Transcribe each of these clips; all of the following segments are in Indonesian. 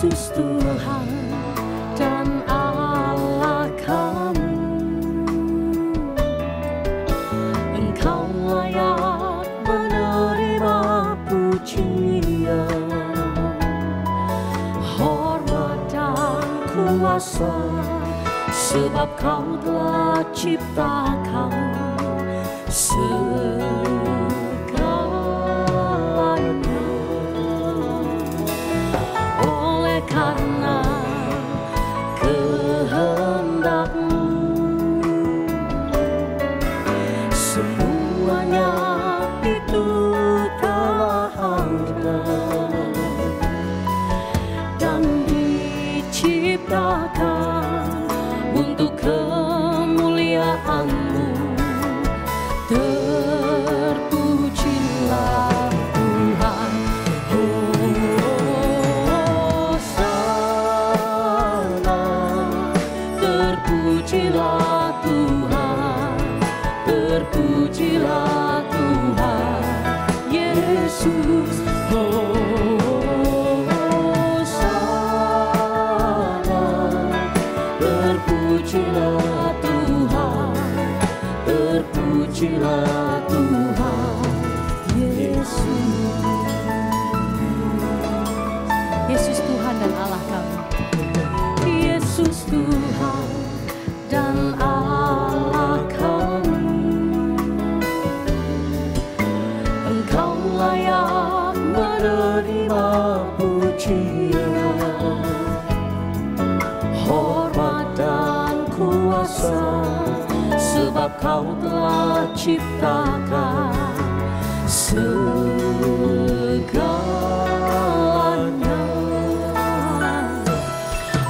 Yesus Tuhan dan Allah kami, Engkau layak menerima pujian, hormat dan kuasa, sebab Kau telah ciptakan segalanya. Oleh karena kehendak-Mu, semuanya itu telah ada dan diciptakan untuk kemuliaan-Mu. Terpujilah Tuhan, Hosana. Terpujilah Tuhan, terpujilah Tuhan Yesus. Hosana. Terpujilah Tuhan, terpujilah Tuhan Yesus. Yesus Tuhan dan Allah kami, Yesus Tuhan dan Allah kami, Engkau layak menerima pujian, hormat dan kuasa, sebab Kau telah ciptakan segalanya.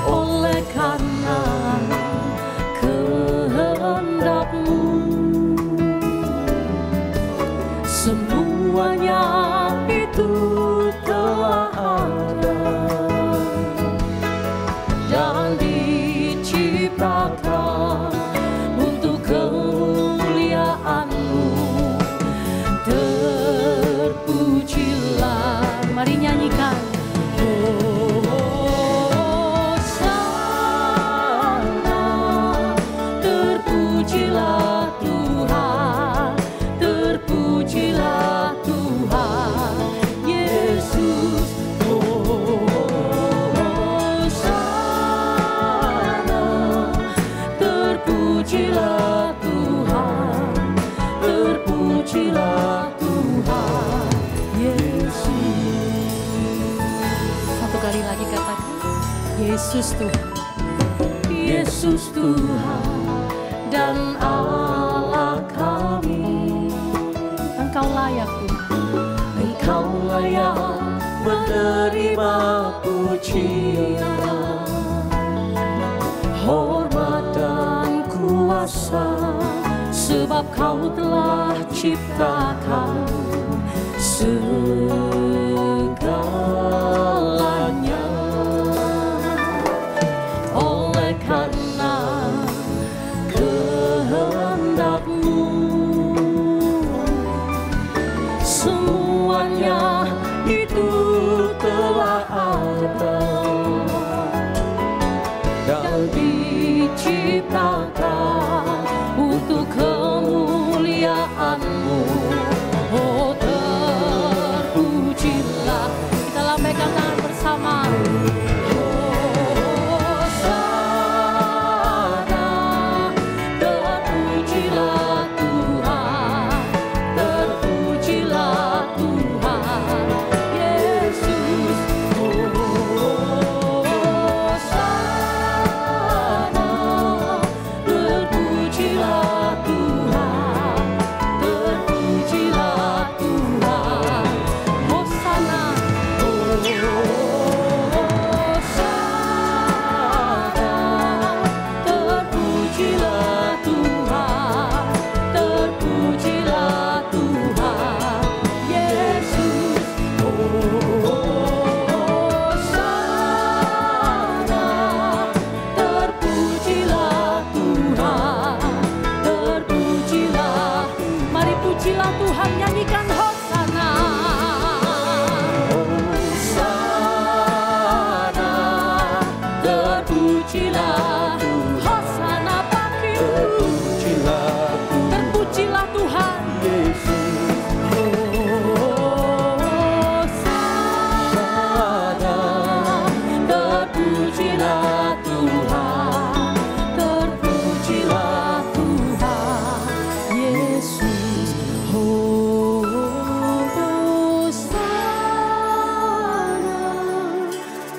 Oleh karena kehendak-Mu, semuanya itu telah ada dan diciptakan untuk kemuliaan-Mu. Terpujilah, mari nyanyikan. Hosana. Terpujilah Tuhan, terpujilah Tuhan Yesus. Hosana. Terpujilah Tuhan, terpujilah Tuhan Yesus. Satu kali lagi katakan, Yesus Tuhan, Yesus Tuhan dan Allah kami, Engkau layak Tuhan, Engkau layak menerima pujian, hormat dan kuasa, sebab Kau telah ciptakan segalanya. Oleh karena kehendak-Mu, semuanya itu telah ada dan diciptakan untuk kemuliaan-Mu. Oh, terpujilah, kita lambaikan tangan bersama. Hosana. Terpujilah Tuhan, terpujilah Tuhan Yesus. Hosana. Terpujilah Tuhan, terpujilah Tuhan. Hosana.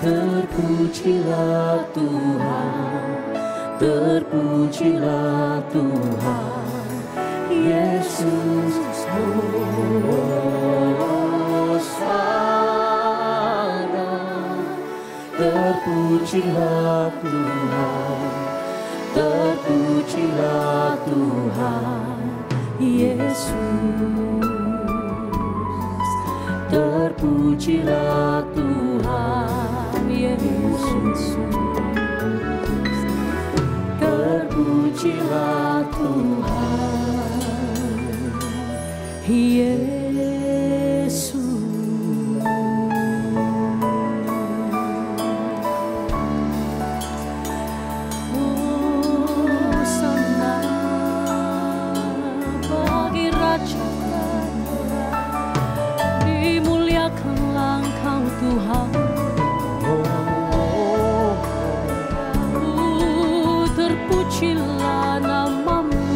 Terpujilah Tuhan, terpujilah Tuhan, Yesus Hosana. Terpujilah Tuhan, terpujilah Tuhan, Yesus. Terpujilah Tuhan, Yesus. Terpujilah Tuhan, Yesus. Hosana bagi Raja, dimuliakanlah Engkau Tuhan. Terpujilah namamu,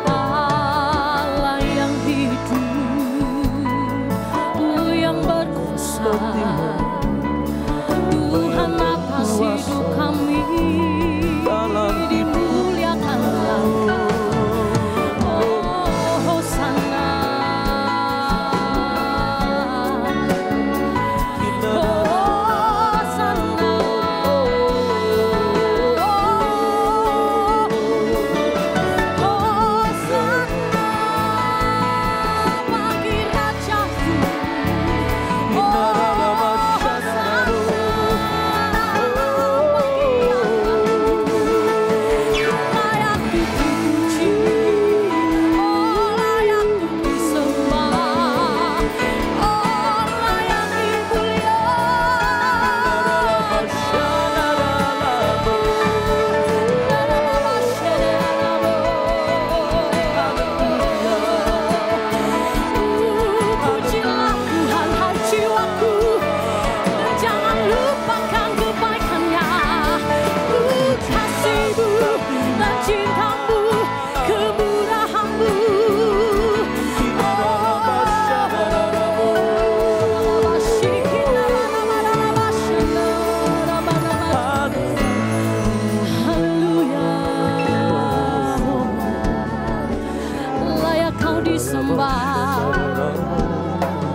Allah yang hidup, yang berkuasa, Tuhan atas hidup kami, dimuliakanlah Engkau. Hosana,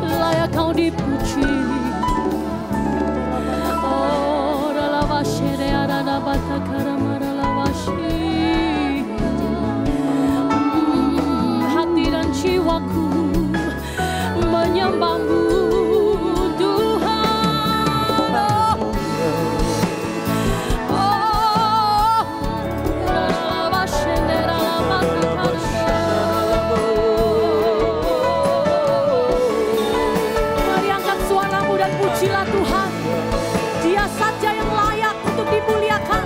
layak Kau dipuji. Oh, ralawashere aradabata karamarawashi. Hati dan jiwaku menyembahmu Tuhan. Oh, ralawashere aradabata pujilah Tuhan, Dia saja yang layak untuk dimuliakan.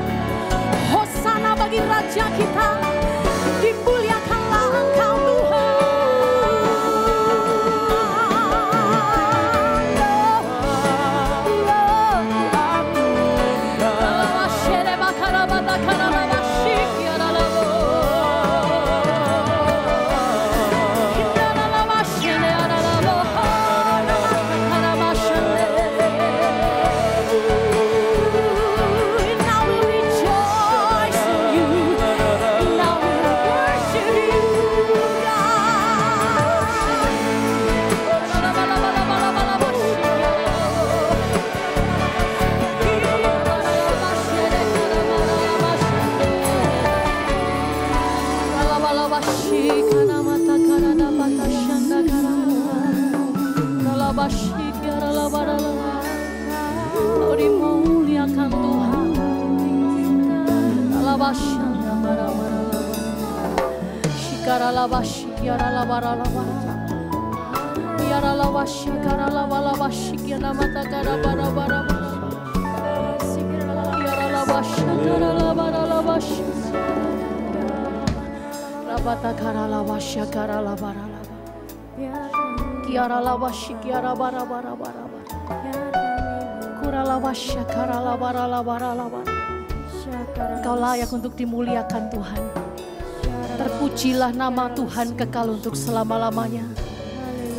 Hosana bagi Raja kita, dimuliakanlah Engkau Tuhan. Kau dimuliakan Tuhan. Kau layak untuk dimuliakan Tuhan. Terpujilah nama Tuhan kekal untuk selama-lamanya.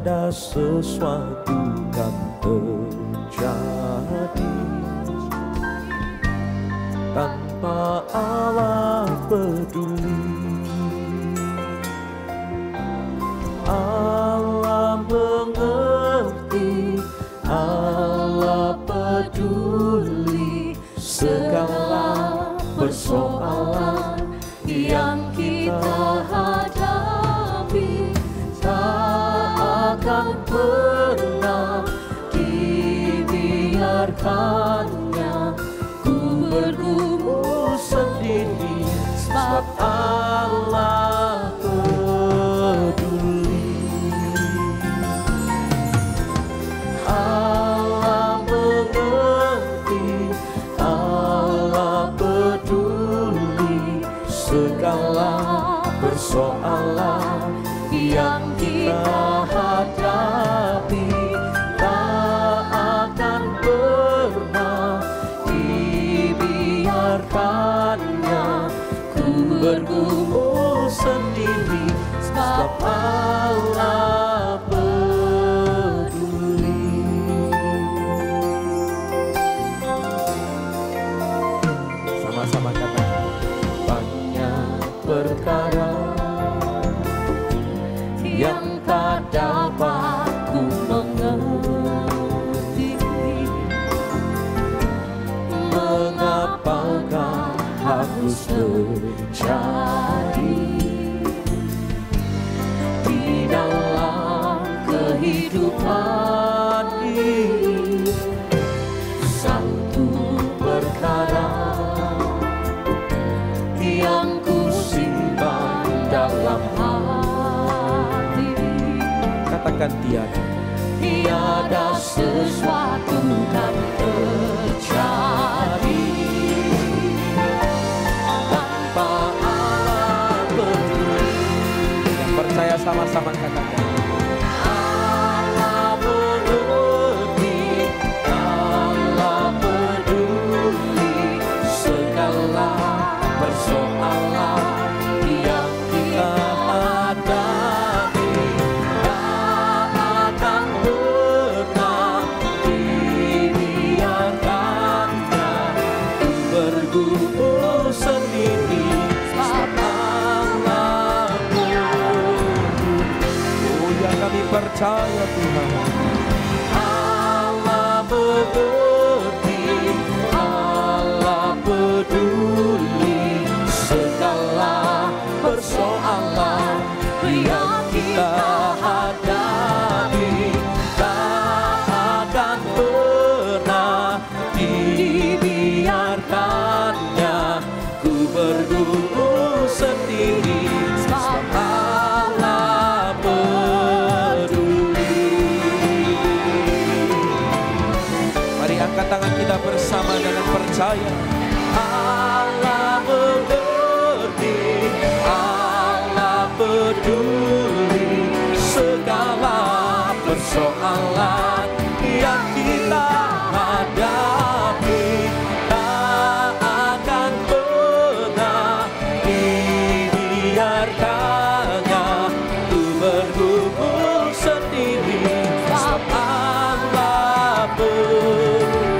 tiada sesuatu kan terjadi tanpa Allah peduli. Allah mengerti, Allah peduli segala persoalan yang kita hadapi. Tak akan pernah dibiarkannya ku bergumul sendiri, sebab Allah peduli. Allah mengerti, Allah peduli segala persoalan yang kita hadapi. Tak akan pernah dibiarkannya ku bergumul sendiri, sebab Allah peduli. Sama-sama katakan, banyak perkara yang tak dapat ku mengerti. Mengapakah harus terjadi di dalam kehidupan ini? Satu perkara yang ku simpan dalam hati, katakan tiada sesuatu kan terjadi tanpa Allah peduli. Yang percaya sama-sama katakan, Allah mengerti, Allah peduli segala persoalan yang kita hadapi. Tak akan pernah dibiarkannya ku bergumul sendiri, sebab Allah peduli. Oh ya, kami percaya Tuhan. Allah mengerti, Allah peduli segala persoalan yang kita hadapi. Tak akan pernah dibiarkannya ku bergumul sendiri, sebab Allah peduli. Mari angkat tangan kita bersama dengan percaya. Allah mengerti, Allah peduli segala persoalan yang kita hadapi. Tak akan pernah dibiarkannya ku bergumul sendiri, sebab Allah peduli.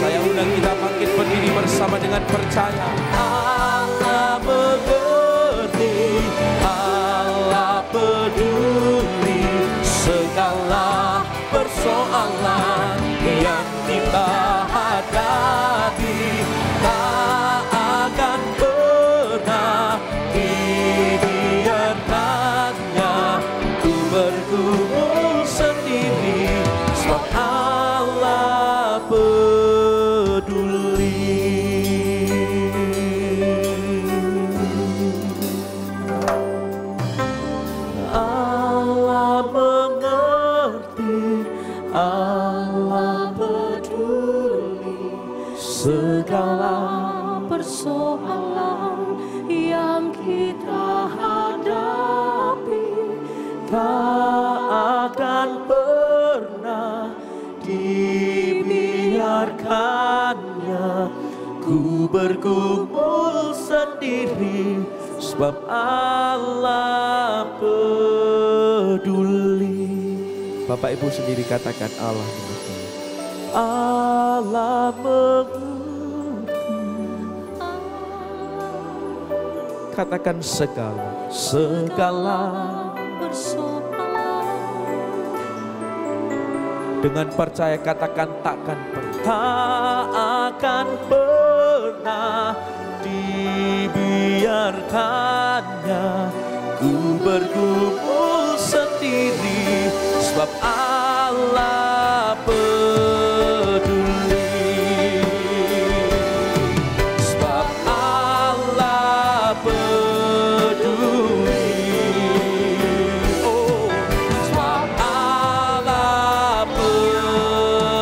Saya undang kita bangkit berdiri bersama dengan percaya. Allah mengerti, Allah peduli segala persoalan yang kita hadapi. Tak akan pernah dibiarkannya ku bergumul sendiri, sebab Allah peduli. Allah mengerti, Allah peduli segala persoalan yang kita hadapi. Tak akan pernah dibiarkannya ku bergumul sendiri, sebab Allah peduli. Bapak Ibu sendiri katakan Allah mengerti. Allah mengerti. Katakan segala dengan percaya, katakan tak akan pernah dibiarkannya ku bergumul sendiri, sebab Allah peduli, sebab Allah peduli, oh, sebab Allah peduli,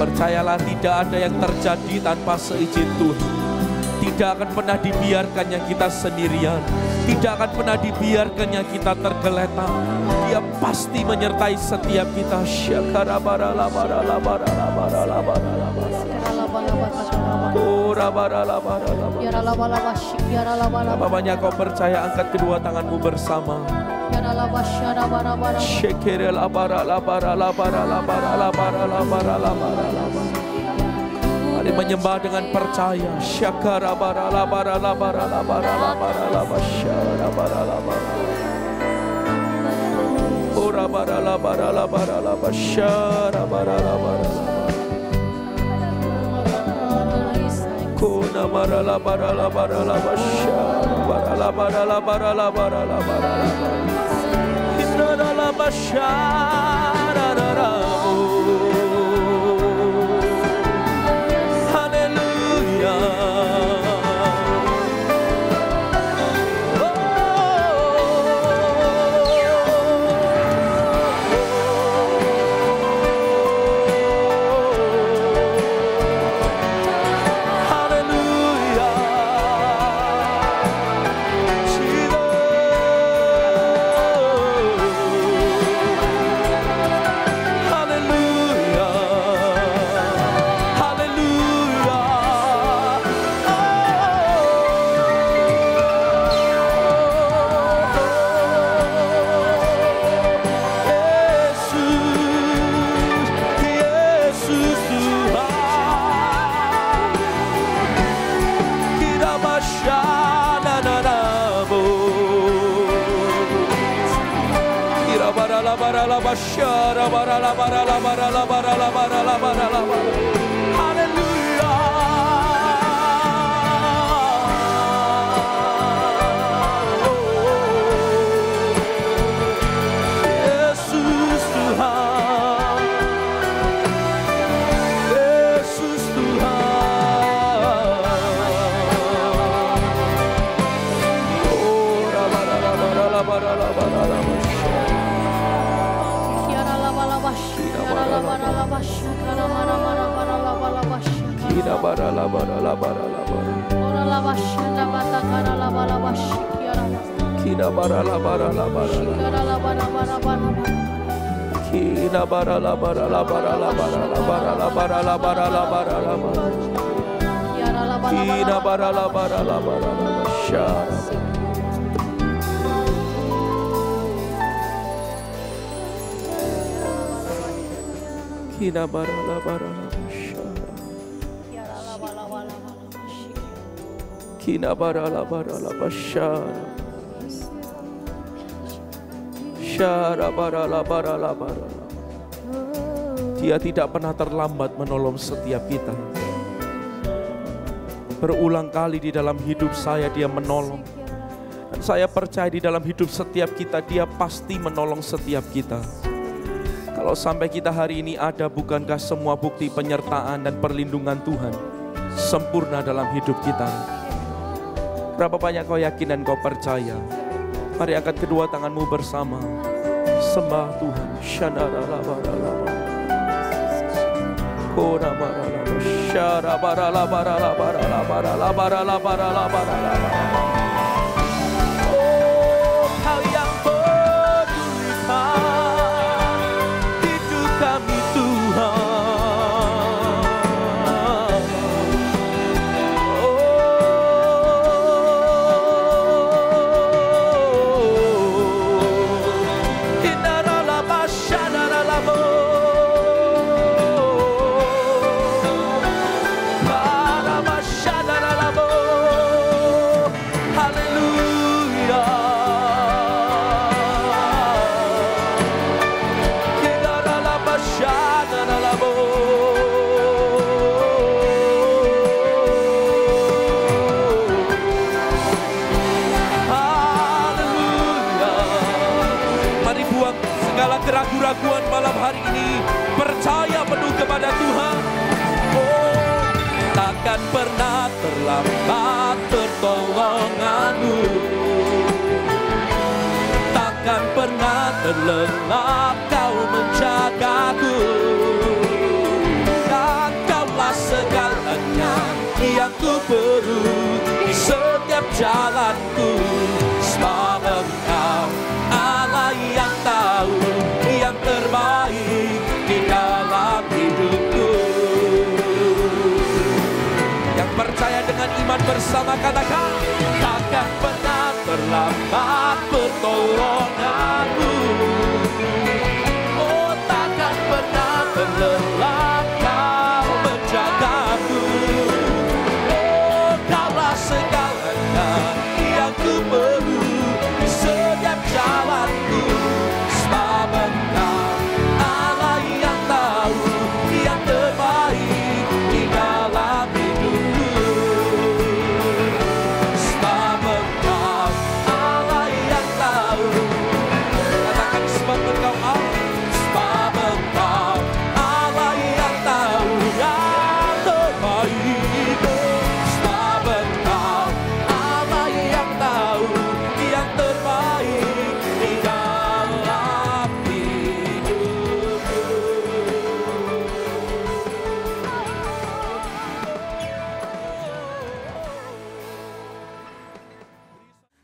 percayalah, tidak ada yang terjadi tanpa seizin Tuhan. Tidak akan pernah dibiarkannya kita sendirian. Tidak akan pernah dibiarkannya kita tergeletak. Dia pasti menyertai setiap kita. Apabila kau percaya, angkat kedua tanganmu bersama. Mari menyembah dengan percaya. Dia tidak pernah terlambat menolong setiap kita. Berulang kali di dalam hidup saya Dia menolong. Dan saya percaya di dalam hidup setiap kita Dia pasti menolong setiap kita. Kalau sampai kita hari ini ada, bukankah semua bukti penyertaan dan perlindungan Tuhan sempurna dalam hidup kita? Berapa banyak kau yakin dan kau percaya? Mari angkat kedua tanganmu bersama. Sembah Tuhan. Oh, Kau yang pedulikan hidup kami Tuhan. Keraguan malam hari ini, percaya penuh kepada Tuhan. Oh, takkan pernah terlambat pertolonganmu, takkan pernah terlelap Kau menjagaku. Dan Kaulah segalanya yang ku perlu di setiap jalanku. Sebab Engkau Allah yang tahu yang terbaik di dalam hidupku. Yang percaya dengan iman bersama katakan, takkan pernah terlambat pertolonganmu. Oh, takkan pernah terlelap Kau menjagaku. Oh, Kaulah segalanya yang ku perlu di setiap jalanku. Sebab Engkau Allah yang tahu yang terbaik di dalam hidupku. Sebab Engkau Allah yang tahu. Katakan sebab Engkau Allah. Sebab Engkau Allah yang tahu yang terbaik. Sebab Engkau Allah yang tahu yang terbaik di dalam hidupku.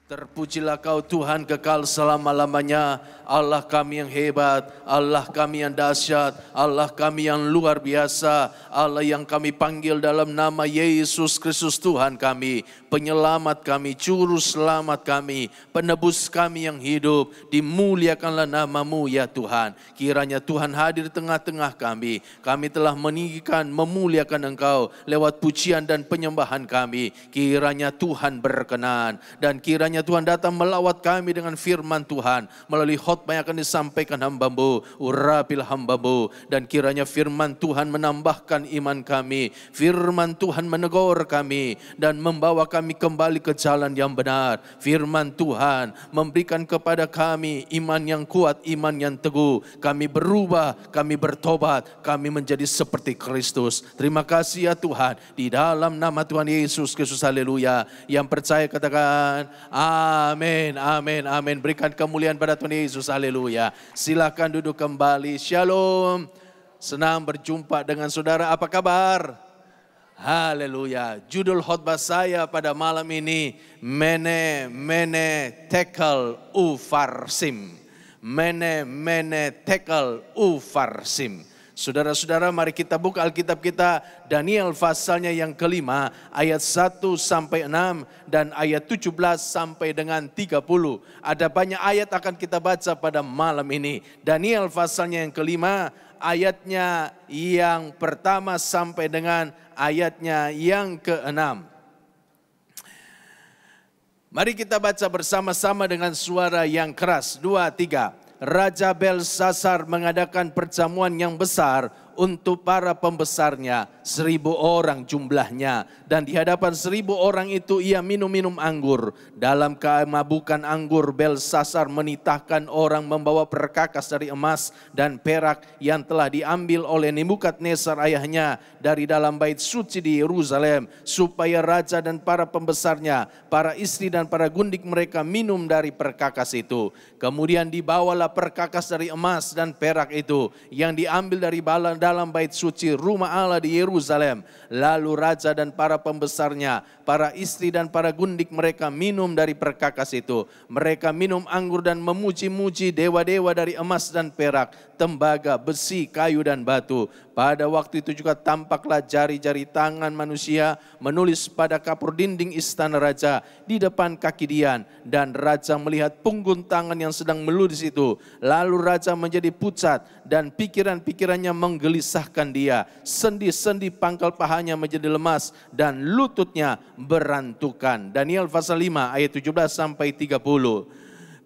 Terpujilah Kau Tuhan kekal selama-lamanya. Allah kami yang hebat, Allah kami yang dahsyat, Allah kami yang luar biasa, Allah yang kami panggil dalam nama Yesus Kristus Tuhan kami, penyelamat kami, juru selamat kami, penebus kami yang hidup. Dimuliakanlah nama-Mu ya Tuhan. Kiranya Tuhan hadir tengah-tengah kami. Kami telah meninggikan, memuliakan Engkau lewat pujian dan penyembahan kami. Kiranya Tuhan berkenan dan kiranya Tuhan datang melawat kami dengan firman Tuhan. Melalui khotbah yang akan disampaikan hamba-Mu, urapilah hamba-Mu. Dan kiranya firman Tuhan menambahkan iman kami. Firman Tuhan menegur kami dan membawa kami kembali ke jalan yang benar. Firman Tuhan memberikan kepada kami iman yang kuat, iman yang teguh. Kami berubah, kami bertobat, kami menjadi seperti Kristus. Terima kasih ya Tuhan, di dalam nama Tuhan Yesus Kristus, haleluya. Yang percaya katakan amin, amin, amin. Berikan kemuliaan pada Tuhan Yesus, haleluya. Silakan duduk kembali. Shalom. Senang berjumpa dengan saudara. Apa kabar? Haleluya. Judul khotbah saya pada malam ini, Mene Tekel Ufarsim. Mene Tekel Ufarsim. Saudara-saudara, mari kita buka Alkitab kita, Daniel pasalnya yang kelima, ayat 1 sampai 6 dan ayat 17 sampai dengan 30. Ada banyak ayat akan kita baca pada malam ini. Daniel pasalnya yang kelima, ayatnya yang pertama sampai dengan ayatnya yang ke-6. Mari kita baca bersama-sama dengan suara yang keras. 2, 3. Raja Belsasar mengadakan perjamuan yang besar untuk para pembesarnya, 1000 orang jumlahnya. Dan di hadapan 1000 orang itu ia minum anggur. Dalam kemabukan anggur, Belsasar menitahkan orang membawa perkakas dari emas dan perak yang telah diambil oleh Nebukadnezar ayahnya dari dalam bait suci di Yerusalem, supaya raja dan para pembesarnya, para istri dan para gundik mereka minum dari perkakas itu. Kemudian dibawalah perkakas dari emas dan perak itu yang diambil dari dalam bait suci rumah Allah di Yerusalem. Lalu raja dan para pembesarnya, para istri dan para gundik mereka minum dari perkakas itu. Mereka minum anggur dan memuji-muji dewa-dewa dari emas dan perak, tembaga, besi, kayu dan batu. Pada waktu itu juga tampaklah jari-jari tangan manusia menulis pada kapur dinding istana raja di depan kaki Dian. Dan raja melihat punggung tangan yang sedang menulis itu. Lalu raja menjadi pucat dan pikiran-pikirannya menggelisahkan dia. Sendi-sendi pangkal pahanya menjadi lemas dan lututnya berantukan. Daniel pasal 5 ayat 17 sampai 30.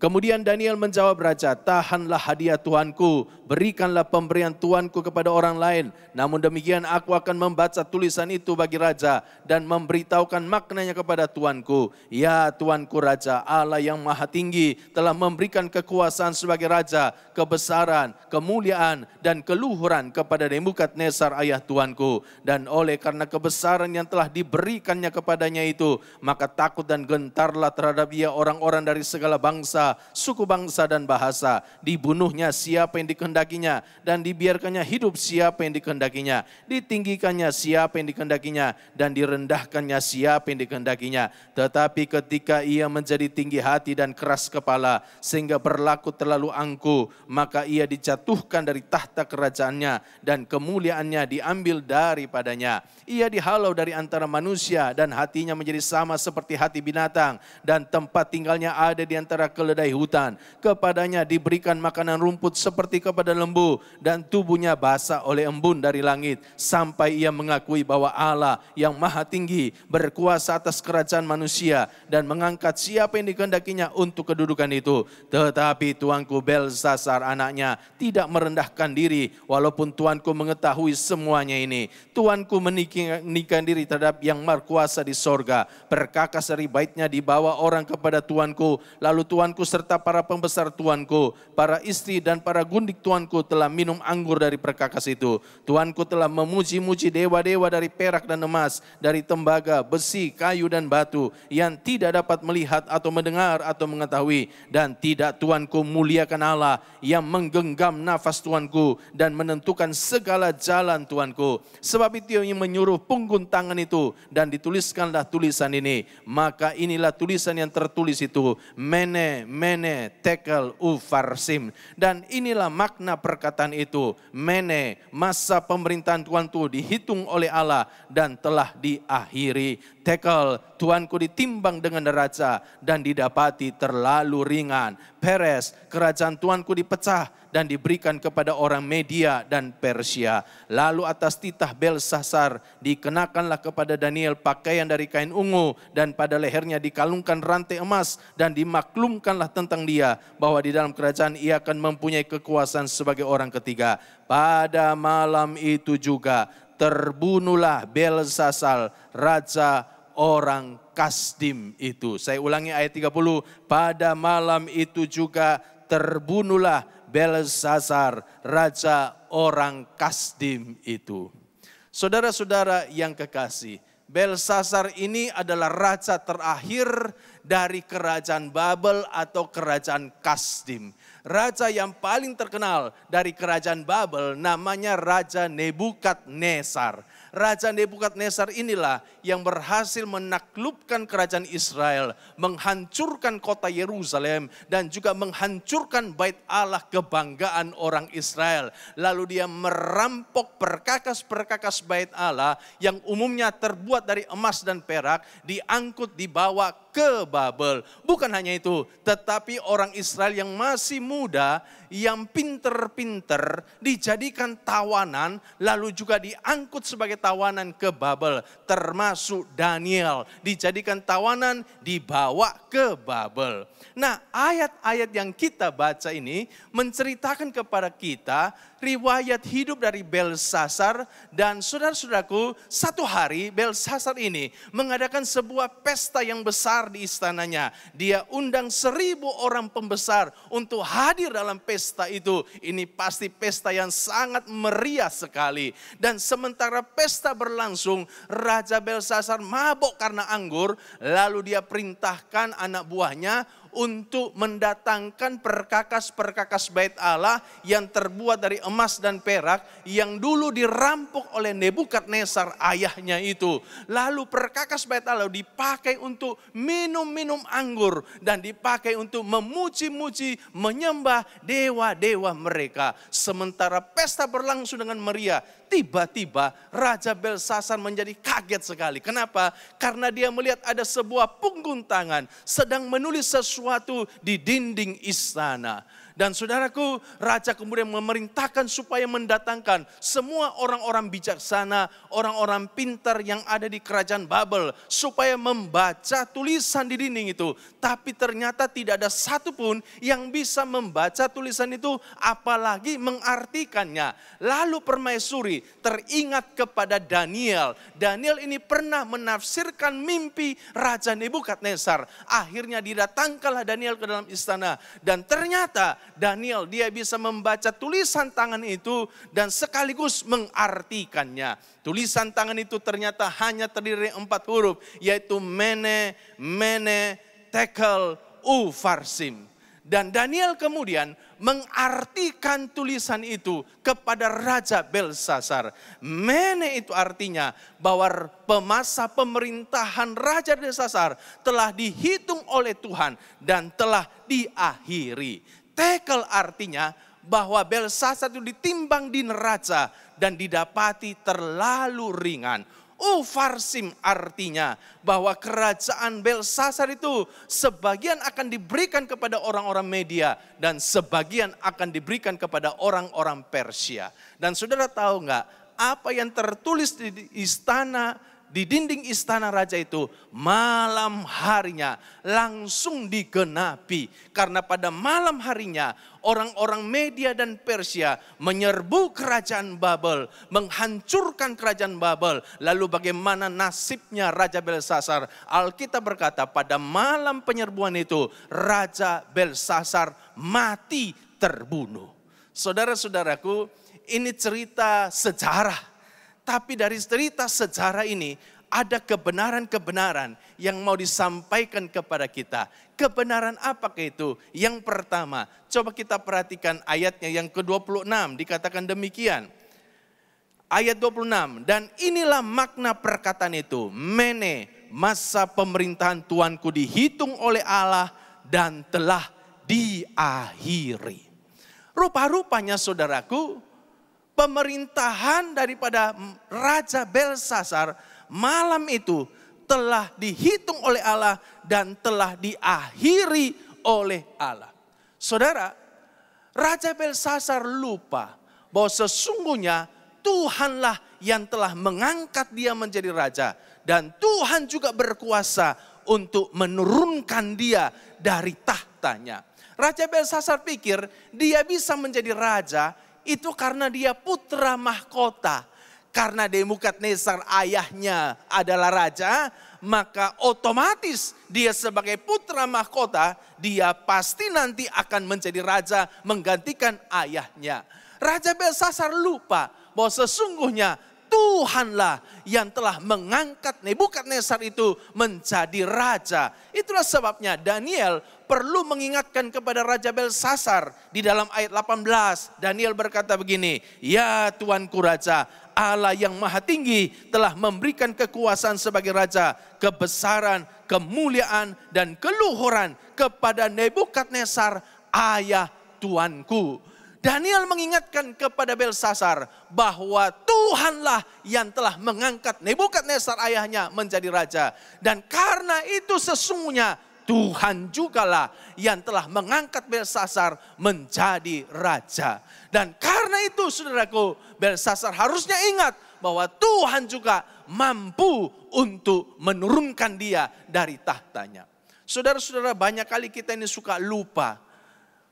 Kemudian Daniel menjawab raja, tahanlah hadiah Tuanku, berikanlah pemberian Tuanku kepada orang lain. Namun demikian aku akan membaca tulisan itu bagi raja dan memberitahukan maknanya kepada Tuanku. Ya Tuanku Raja, Allah yang maha tinggi telah memberikan kekuasaan sebagai raja, kebesaran, kemuliaan dan keluhuran kepada Nebukadnezar ayah Tuanku. Dan oleh karena kebesaran yang telah diberikannya kepadanya itu, maka takut dan gentarlah terhadap ia orang-orang dari segala bangsa, suku bangsa dan bahasa. Dibunuhnya siapa yang dikehendakinya dan dibiarkannya hidup siapa yang dikehendakinya. Ditinggikannya siapa yang dikehendakinya dan direndahkannya siapa yang dikehendakinya. Tetapi ketika ia menjadi tinggi hati dan keras kepala sehingga berlaku terlalu angkuh, maka ia dijatuhkan dari tahta kerajaannya dan kemuliaannya diambil daripadanya. Ia dihalau dari antara manusia dan hatinya menjadi sama seperti hati binatang dan tempat tinggalnya ada di antara keledai hutan. Kepadanya diberikan makanan rumput seperti kepada lembu dan tubuhnya basah oleh embun dari langit, sampai ia mengakui bahwa Allah yang maha tinggi berkuasa atas kerajaan manusia dan mengangkat siapa yang dikehendakinya untuk kedudukan itu. Tetapi Tuanku Belsasar anaknya tidak merendahkan diri, walaupun Tuanku mengetahui semuanya ini. Tuanku menikahkan diri terhadap yang berkuasa di sorga. Perkakas dari baitnya dibawa orang kepada Tuanku, lalu Tuanku serta para pembesar Tuanku, para istri dan para gundik Tuanku telah minum anggur dari perkakas itu. Tuanku telah memuji-muji dewa-dewa dari perak dan emas, dari tembaga, besi, kayu dan batu, yang tidak dapat melihat atau mendengar atau mengetahui. Dan tidak Tuanku muliakan Allah yang menggenggam nafas Tuanku dan menentukan segala jalan Tuanku. Sebab itu yang menyuruh punggung tangan itu dan dituliskanlah tulisan ini. Maka inilah tulisan yang tertulis itu, Mene Tekel Ufarsim. Dan inilah makna perkataan itu, Mene, masa pemerintahan Tuanku dihitung oleh Allah dan telah diakhiri. Tekel, tuanku ditimbang dengan neraca dan didapati terlalu ringan. Peres, kerajaan tuanku dipecah dan diberikan kepada orang Media dan Persia. Lalu atas titah Belsasar dikenakanlah kepada Daniel pakaian dari kain ungu dan pada lehernya dikalungkan rantai emas dan dimaklumkanlah tentang dia bahwa di dalam kerajaan ia akan mempunyai kekuasaan sebagai orang ketiga. Pada malam itu juga terbunuhlah Belsasar, raja orang Kasdim itu. Saya ulangi ayat 30. Pada malam itu juga terbunuhlah Belsasar, raja orang Kasdim itu. Saudara-saudara yang kekasih, Belsasar ini adalah raja terakhir dari kerajaan Babel atau kerajaan Kasdim. Raja yang paling terkenal dari kerajaan Babel namanya Raja Nebukadnezar. Raja Nebukadnezar inilah yang berhasil menaklukkan kerajaan Israel, menghancurkan kota Yerusalem dan juga menghancurkan bait Allah kebanggaan orang Israel. Lalu dia merampok perkakas-perkakas bait Allah yang umumnya terbuat dari emas dan perak, diangkut dibawa ke Babel. Bukan hanya itu, tetapi orang Israel yang masih muda, yang pinter-pinter dijadikan tawanan, lalu juga diangkut sebagai tawanan ke Babel. Termasuk Daniel dijadikan tawanan, dibawa ke Babel. Nah, ayat-ayat yang kita baca ini menceritakan kepada kita riwayat hidup dari Belsasar. Dan saudara-saudaraku, satu hari Belsasar ini mengadakan sebuah pesta yang besar di istananya. Dia undang 1.000 orang pembesar untuk hadir dalam pesta itu. Ini pasti pesta yang sangat meriah sekali. Dan sementara pesta berlangsung, Raja Belsasar mabuk karena anggur. Lalu dia perintahkan anak buahnya untuk mendatangkan perkakas-perkakas bait Allah yang terbuat dari emas dan perak yang dulu dirampok oleh Nebukadnezar ayahnya itu. Lalu perkakas bait Allah dipakai untuk minum-minum anggur dan dipakai untuk memuji-muji, menyembah dewa-dewa mereka. Sementara pesta berlangsung dengan meriah, tiba-tiba Raja Belsasar menjadi kaget sekali. Kenapa? Karena dia melihat ada sebuah punggung tangan sedang menulis sesuatu di dinding istana. Dan saudaraku, raja kemudian memerintahkan supaya mendatangkan semua orang-orang bijaksana, orang-orang pintar yang ada di kerajaan Babel, supaya membaca tulisan di dinding itu. Tapi ternyata tidak ada satupun yang bisa membaca tulisan itu, apalagi mengartikannya. Lalu permaisuri teringat kepada Daniel. Daniel ini pernah menafsirkan mimpi Raja Nebukadnezar. Akhirnya didatangkanlah Daniel ke dalam istana. Dan ternyata Daniel dia bisa membaca tulisan tangan itu dan sekaligus mengartikannya. Tulisan tangan itu ternyata hanya terdiri dari 4 huruf, yaitu Mene, Mene, Tekel, Ufarsim. Dan Daniel kemudian mengartikan tulisan itu kepada Raja Belsasar. Mene itu artinya bahwa masa pemerintahan Raja Belsasar telah dihitung oleh Tuhan dan telah diakhiri. Tekel artinya bahwa Belsasar itu ditimbang di neraca dan didapati terlalu ringan. Ufarsim artinya bahwa kerajaan Belsasar itu sebagian akan diberikan kepada orang-orang Media dan sebagian akan diberikan kepada orang-orang Persia. Dan saudara tahu nggak apa yang tertulis di istana, di dinding istana raja itu? Malam harinya langsung digenapi. Karena pada malam harinya orang-orang Media dan Persia menyerbu kerajaan Babel, menghancurkan kerajaan Babel. Lalu bagaimana nasibnya Raja Belsasar? Alkitab berkata pada malam penyerbuan itu Raja Belsasar mati terbunuh. Saudara-saudaraku, ini cerita sejarah. Tapi dari cerita sejarah ini ada kebenaran-kebenaran yang mau disampaikan kepada kita. Kebenaran apakah itu? Yang pertama, coba kita perhatikan ayatnya yang ke-26, dikatakan demikian. Ayat 26, dan inilah makna perkataan itu. Mene, masa pemerintahan Tuanku dihitung oleh Allah dan telah diakhiri. Rupa-rupanya saudaraku, pemerintahan daripada Raja Belsasar malam itu telah dihitung oleh Allah dan telah diakhiri oleh Allah. Saudara, Raja Belsasar lupa bahwa sesungguhnya Tuhanlah yang telah mengangkat dia menjadi raja. Dan Tuhan juga berkuasa untuk menurunkan dia dari tahtanya. Raja Belsasar pikir dia bisa menjadi raja itu karena dia putra mahkota. Karena Nebukadnezar ayahnya adalah raja, maka otomatis dia sebagai putra mahkota, dia pasti nanti akan menjadi raja menggantikan ayahnya. Raja Belsasar lupa bahwa sesungguhnya Tuhanlah yang telah mengangkat Nebukadnezar itu menjadi raja. Itulah sebabnya Daniel perlu mengingatkan kepada Raja Belsasar di dalam ayat 18. Daniel berkata begini, "Ya Tuanku Raja, Allah yang maha tinggi telah memberikan kekuasaan sebagai raja, kebesaran, kemuliaan dan keluhuran kepada Nebukadnezar ayah Tuanku." Daniel mengingatkan kepada Belsasar bahwa Tuhanlah yang telah mengangkat Nebukadnezar ayahnya menjadi raja. Dan karena itu sesungguhnya Tuhan jugalah yang telah mengangkat Belsasar menjadi raja. Dan karena itu saudaraku, Belsasar harusnya ingat bahwa Tuhan juga mampu untuk menurunkan dia dari tahtanya. Saudara-saudara, banyak kali kita ini suka lupa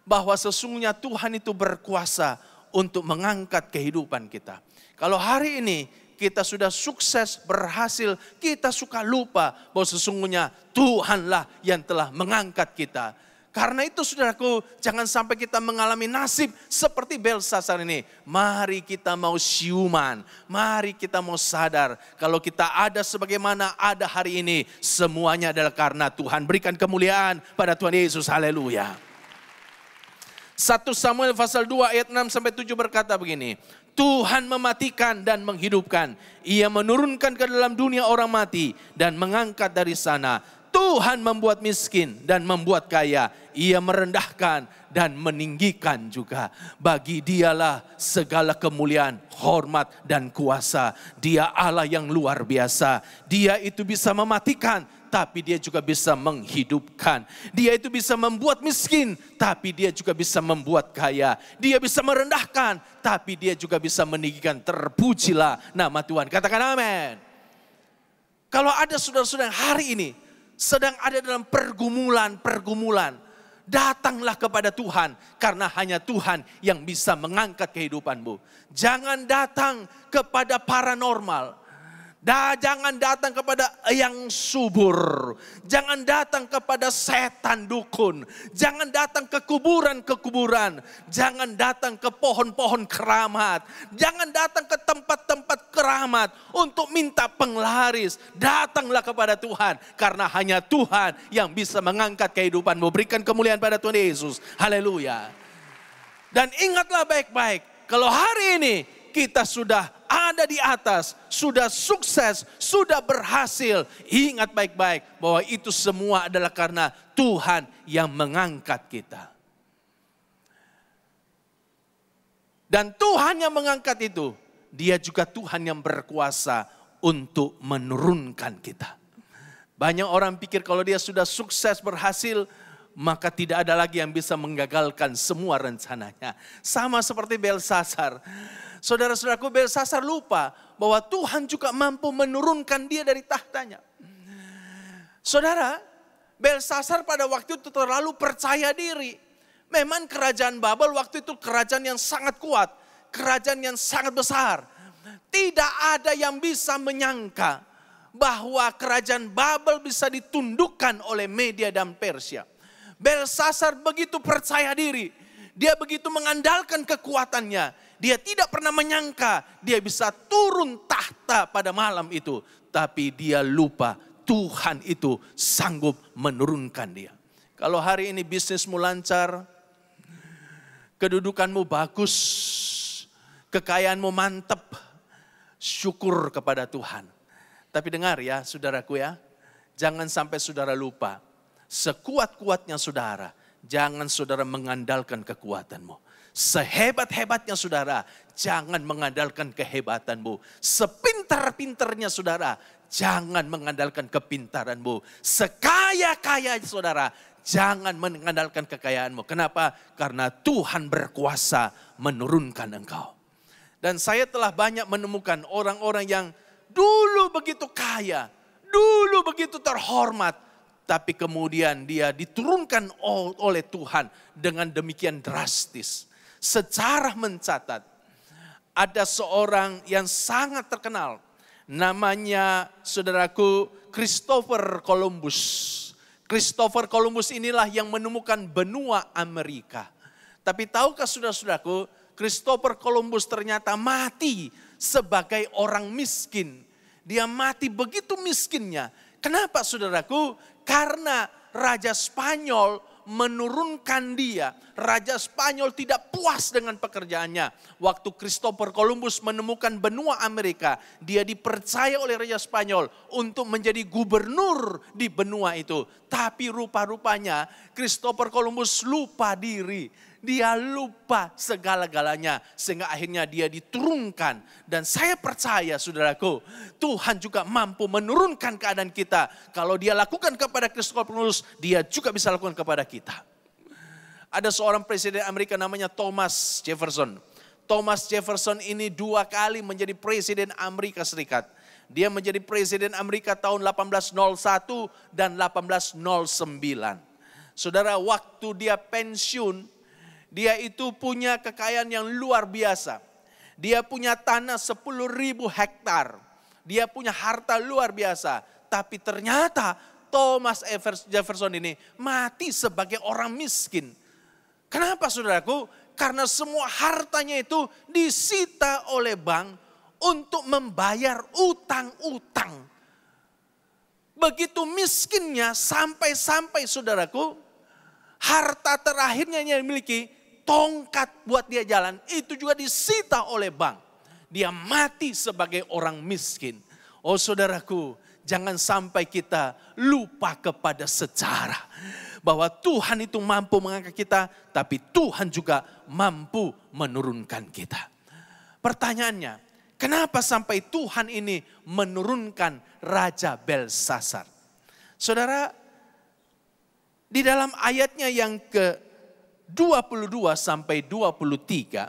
bahwa sesungguhnya Tuhan itu berkuasa untuk mengangkat kehidupan kita. Kalau hari ini kita sudah sukses, berhasil, kita suka lupa bahwa sesungguhnya Tuhanlah yang telah mengangkat kita. Karena itu saudaraku, jangan sampai kita mengalami nasib seperti Belsasar ini. Mari kita mau siuman, mari kita mau sadar kalau kita ada sebagaimana ada hari ini, semuanya adalah karena Tuhan. Berikan kemuliaan pada Tuhan Yesus, haleluya. 1 Samuel pasal 2 ayat 6-7 berkata begini. Tuhan mematikan dan menghidupkan. Ia menurunkan ke dalam dunia orang mati dan mengangkat dari sana. Tuhan membuat miskin dan membuat kaya. Ia merendahkan dan meninggikan juga. Bagi dialah segala kemuliaan, hormat dan kuasa. Dia Allah yang luar biasa. Dia itu bisa mematikan, tapi dia juga bisa menghidupkan. Dia itu bisa membuat miskin, tapi dia juga bisa membuat kaya. Dia bisa merendahkan, tapi dia juga bisa meninggikan. Terpujilah nama Tuhan. Katakan amin. Kalau ada saudara-saudara yang hari ini sedang ada dalam pergumulan, datanglah kepada Tuhan. Karena hanya Tuhan yang bisa mengangkat kehidupanmu. Jangan datang kepada paranormal. Jangan datang kepada yang subur. Jangan datang kepada setan dukun. Jangan datang ke kuburan-kuburan. Jangan datang ke pohon-pohon keramat. Jangan datang ke tempat-tempat keramat untuk minta penglaris. Datanglah kepada Tuhan. Karena hanya Tuhan yang bisa mengangkat kehidupanmu. Berikan kemuliaan pada Tuhan Yesus. Haleluya. Dan ingatlah baik-baik. Kalau hari ini kita sudah ada di atas, sudah sukses, sudah berhasil. Ingat baik-baik bahwa itu semua adalah karena Tuhan yang mengangkat kita. Dan Tuhan yang mengangkat itu, dia juga Tuhan yang berkuasa untuk menurunkan kita. Banyak orang pikir kalau dia sudah sukses, berhasil, maka tidak ada lagi yang bisa menggagalkan semua rencananya. Sama seperti Belsasar. Saudara-saudaraku, Belsasar lupa bahwa Tuhan juga mampu menurunkan dia dari tahtanya. Saudara, Belsasar pada waktu itu terlalu percaya diri. Memang kerajaan Babel waktu itu kerajaan yang sangat kuat. Kerajaan yang sangat besar. Tidak ada yang bisa menyangka bahwa kerajaan Babel bisa ditundukkan oleh Media dan Persia. Belsasar begitu percaya diri. Dia begitu mengandalkan kekuatannya. Dia tidak pernah menyangka dia bisa turun tahta pada malam itu. Tapi dia lupa Tuhan itu sanggup menurunkan dia. Kalau hari ini bisnismu lancar, kedudukanmu bagus, kekayaanmu mantap, syukur kepada Tuhan. Tapi dengar ya saudaraku ya, jangan sampai saudara lupa. Sekuat-kuatnya saudara, jangan saudara mengandalkan kekuatanmu. Sehebat-hebatnya saudara, jangan mengandalkan kehebatanmu. Sepintar-pintarnya saudara, jangan mengandalkan kepintaranmu. Sekaya-kaya saudara, jangan mengandalkan kekayaanmu. Kenapa? Karena Tuhan berkuasa menurunkan engkau. Dan saya telah banyak menemukan orang-orang yang dulu begitu kaya, dulu begitu terhormat, tapi kemudian dia diturunkan oleh Tuhan dengan demikian drastis. Sejarah mencatat, ada seorang yang sangat terkenal, namanya saudaraku Christopher Columbus. Christopher Columbus inilah yang menemukan benua Amerika. Tapi tahukah saudara-saudaraku, Christopher Columbus ternyata mati sebagai orang miskin. Dia mati begitu miskinnya. Kenapa saudaraku? Karena Raja Spanyol menurunkan dia. Raja Spanyol tidak puas dengan pekerjaannya. Waktu Christopher Columbus menemukan benua Amerika, dia dipercaya oleh Raja Spanyol untuk menjadi gubernur di benua itu. Tapi rupa-rupanya Christopher Columbus lupa diri. Dia lupa segala-galanya sehingga akhirnya dia diturunkan. Dan saya percaya saudaraku, Tuhan juga mampu menurunkan keadaan kita. Kalau dia lakukan kepada Christopher Columbus, dia juga bisa lakukan kepada kita. Ada seorang presiden Amerika namanya Thomas Jefferson. Thomas Jefferson ini 2 kali menjadi presiden Amerika Serikat. Dia menjadi presiden Amerika tahun 1801 dan 1809. Saudara, waktu dia pensiun, dia itu punya kekayaan yang luar biasa. Dia punya tanah 10.000 hektar. Dia punya harta luar biasa. Tapi ternyata Thomas Jefferson ini mati sebagai orang miskin. Kenapa saudaraku? Karena semua hartanya itu disita oleh bank untuk membayar utang-utang. Begitu miskinnya sampai-sampai saudaraku, harta terakhirnya yang dimiliki, tongkat buat dia jalan, itu juga disita oleh bank. Dia mati sebagai orang miskin. Oh saudaraku, jangan sampai kita lupa kepada sejarah. Bahwa Tuhan itu mampu mengangkat kita, tapi Tuhan juga mampu menurunkan kita. Pertanyaannya, kenapa sampai Tuhan ini menurunkan Raja Belsasar? Saudara, di dalam ayatnya yang ke-22 sampai 23,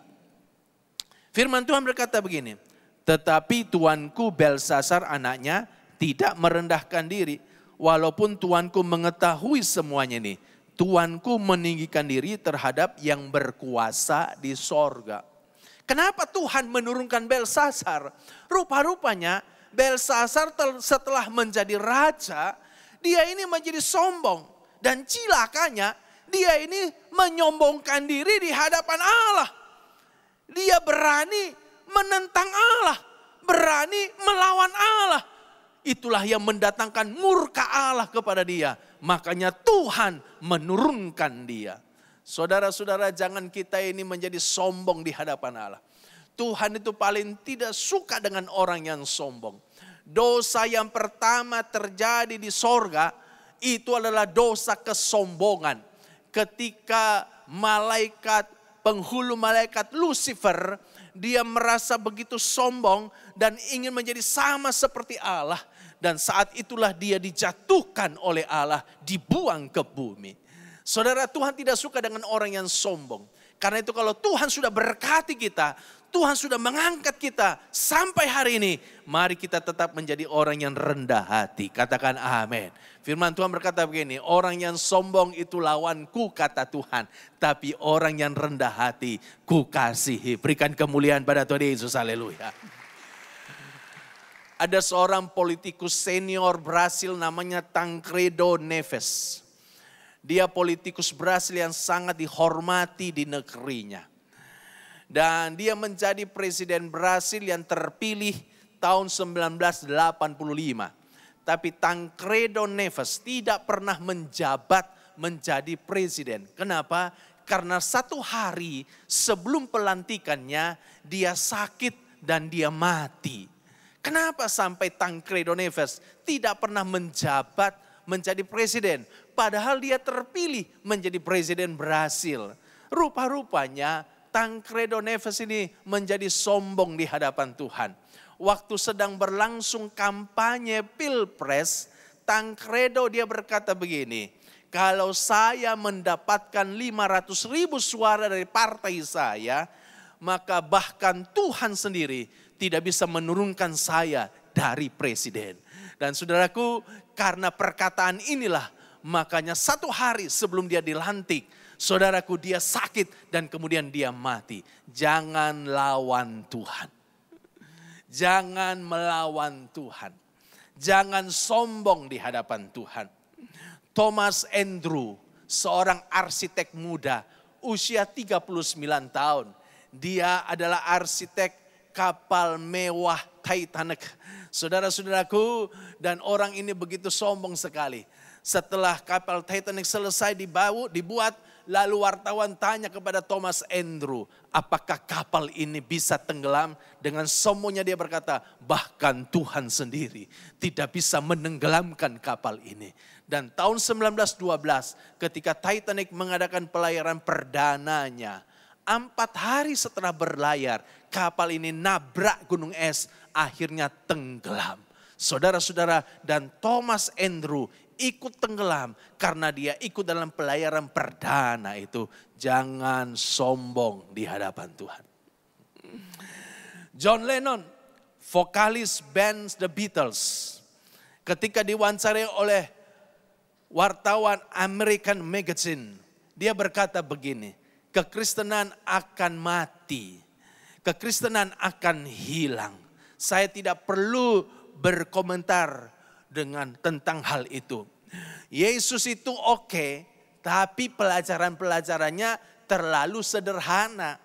firman Tuhan berkata begini, tetapi tuanku Belsasar anaknya tidak merendahkan diri, walaupun tuanku mengetahui semuanya ini. Tuanku meninggikan diri terhadap yang berkuasa di sorga. Kenapa Tuhan menurunkan Belsasar? Rupa-rupanya Belsasar setelah menjadi raja, dia ini menjadi sombong. Dan cilakanya dia ini menyombongkan diri di hadapan Allah. Dia berani menentang Allah, berani melawan Allah. Itulah yang mendatangkan murka Allah kepada dia. Makanya Tuhan menurunkan dia. Saudara-saudara, jangan kita ini menjadi sombong di hadapan Allah. Tuhan itu paling tidak suka dengan orang yang sombong. Dosa yang pertama terjadi di sorga, itu adalah dosa kesombongan. Ketika penghulu malaikat Lucifer, dia merasa begitu sombong dan ingin menjadi sama seperti Allah. Dan saat itulah dia dijatuhkan oleh Allah, dibuang ke bumi. Saudara, Tuhan tidak suka dengan orang yang sombong. Karena itu kalau Tuhan sudah berkati kita, Tuhan sudah mengangkat kita sampai hari ini, mari kita tetap menjadi orang yang rendah hati. Katakan amin. Firman Tuhan berkata begini, orang yang sombong itu lawanku kata Tuhan. Tapi orang yang rendah hati ku kasihi. Berikan kemuliaan pada Tuhan Yesus, haleluya. Ada seorang politikus senior Brasil namanya Tancredo Neves. Dia politikus Brasil yang sangat dihormati di negerinya. Dan dia menjadi presiden Brasil yang terpilih tahun 1985. Tapi Tancredo Neves tidak pernah menjabat menjadi presiden. Kenapa? Karena satu hari sebelum pelantikannya dia sakit dan dia mati. Kenapa sampai Tancredo Neves tidak pernah menjabat menjadi presiden? Padahal dia terpilih menjadi presiden Brasil. Rupa-rupanya Tancredo Neves ini menjadi sombong di hadapan Tuhan. Waktu sedang berlangsung kampanye Pilpres, Tancredo dia berkata begini, kalau saya mendapatkan 500.000 suara dari partai saya, maka bahkan Tuhan sendiri tidak bisa menurunkan saya dari presiden. Dan saudaraku, karena perkataan inilah, makanya 1 hari sebelum dia dilantik, saudaraku, dia sakit dan kemudian dia mati. Jangan lawan Tuhan. Jangan melawan Tuhan. Jangan sombong di hadapan Tuhan. Thomas Andrew, seorang arsitek muda, usia 39 tahun. Dia adalah arsitek kapal mewah Titanic. Saudara-saudaraku, dan orang ini begitu sombong sekali. Setelah kapal Titanic selesai dibuat, lalu wartawan tanya kepada Thomas Andrew, apakah kapal ini bisa tenggelam? Dengan sombongnya dia berkata, bahkan Tuhan sendiri tidak bisa menenggelamkan kapal ini. Dan tahun 1912 ketika Titanic mengadakan pelayaran perdananya, 4 hari setelah berlayar, kapal ini nabrak gunung es, akhirnya tenggelam. Saudara-saudara, dan Thomas Andrew ikut tenggelam karena dia ikut dalam pelayaran perdana itu. Jangan sombong di hadapan Tuhan. John Lennon, vokalis band The Beatles, ketika diwawancarai oleh wartawan American Magazine, dia berkata begini, kekristenan akan mati, kekristenan akan hilang. Saya tidak perlu berkomentar tentang hal itu. Yesus itu oke, tapi pelajaran-pelajarannya terlalu sederhana.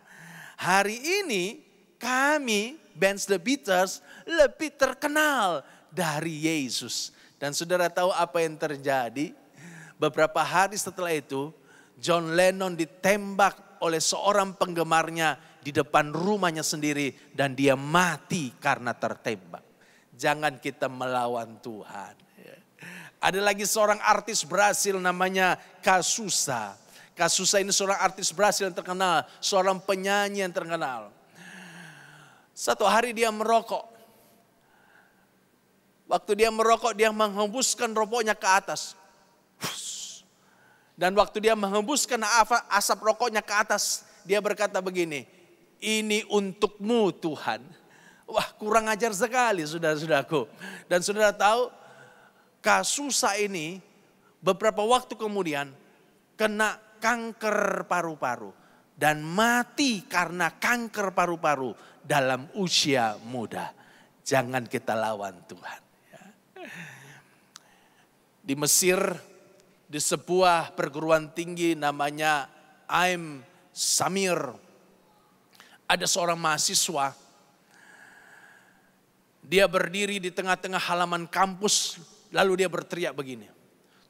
Hari ini kami, band The Beatles, lebih terkenal dari Yesus. Dan saudara tahu apa yang terjadi? Beberapa hari setelah itu, John Lennon ditembak oleh seorang penggemarnya di depan rumahnya sendiri dan dia mati karena tertembak. Jangan kita melawan Tuhan. Ada lagi seorang artis Brasil namanya Cazuza. Cazuza ini seorang artis Brasil yang terkenal, seorang penyanyi yang terkenal. Satu hari dia merokok. Waktu dia merokok, dia menghembuskan rokoknya ke atas. Dan waktu dia menghembuskan asap rokoknya ke atas, dia berkata begini, ini untukmu Tuhan. Wah, kurang ajar sekali saudara-saudaraku. Dan saudara tahu, Cazuza ini beberapa waktu kemudian kena kanker paru-paru. Dan mati karena kanker paru-paru dalam usia muda. Jangan kita lawan Tuhan. Di Mesir, di sebuah perguruan tinggi namanya Ain Samir, ada seorang mahasiswa. Dia berdiri di tengah-tengah halaman kampus, lalu dia berteriak begini,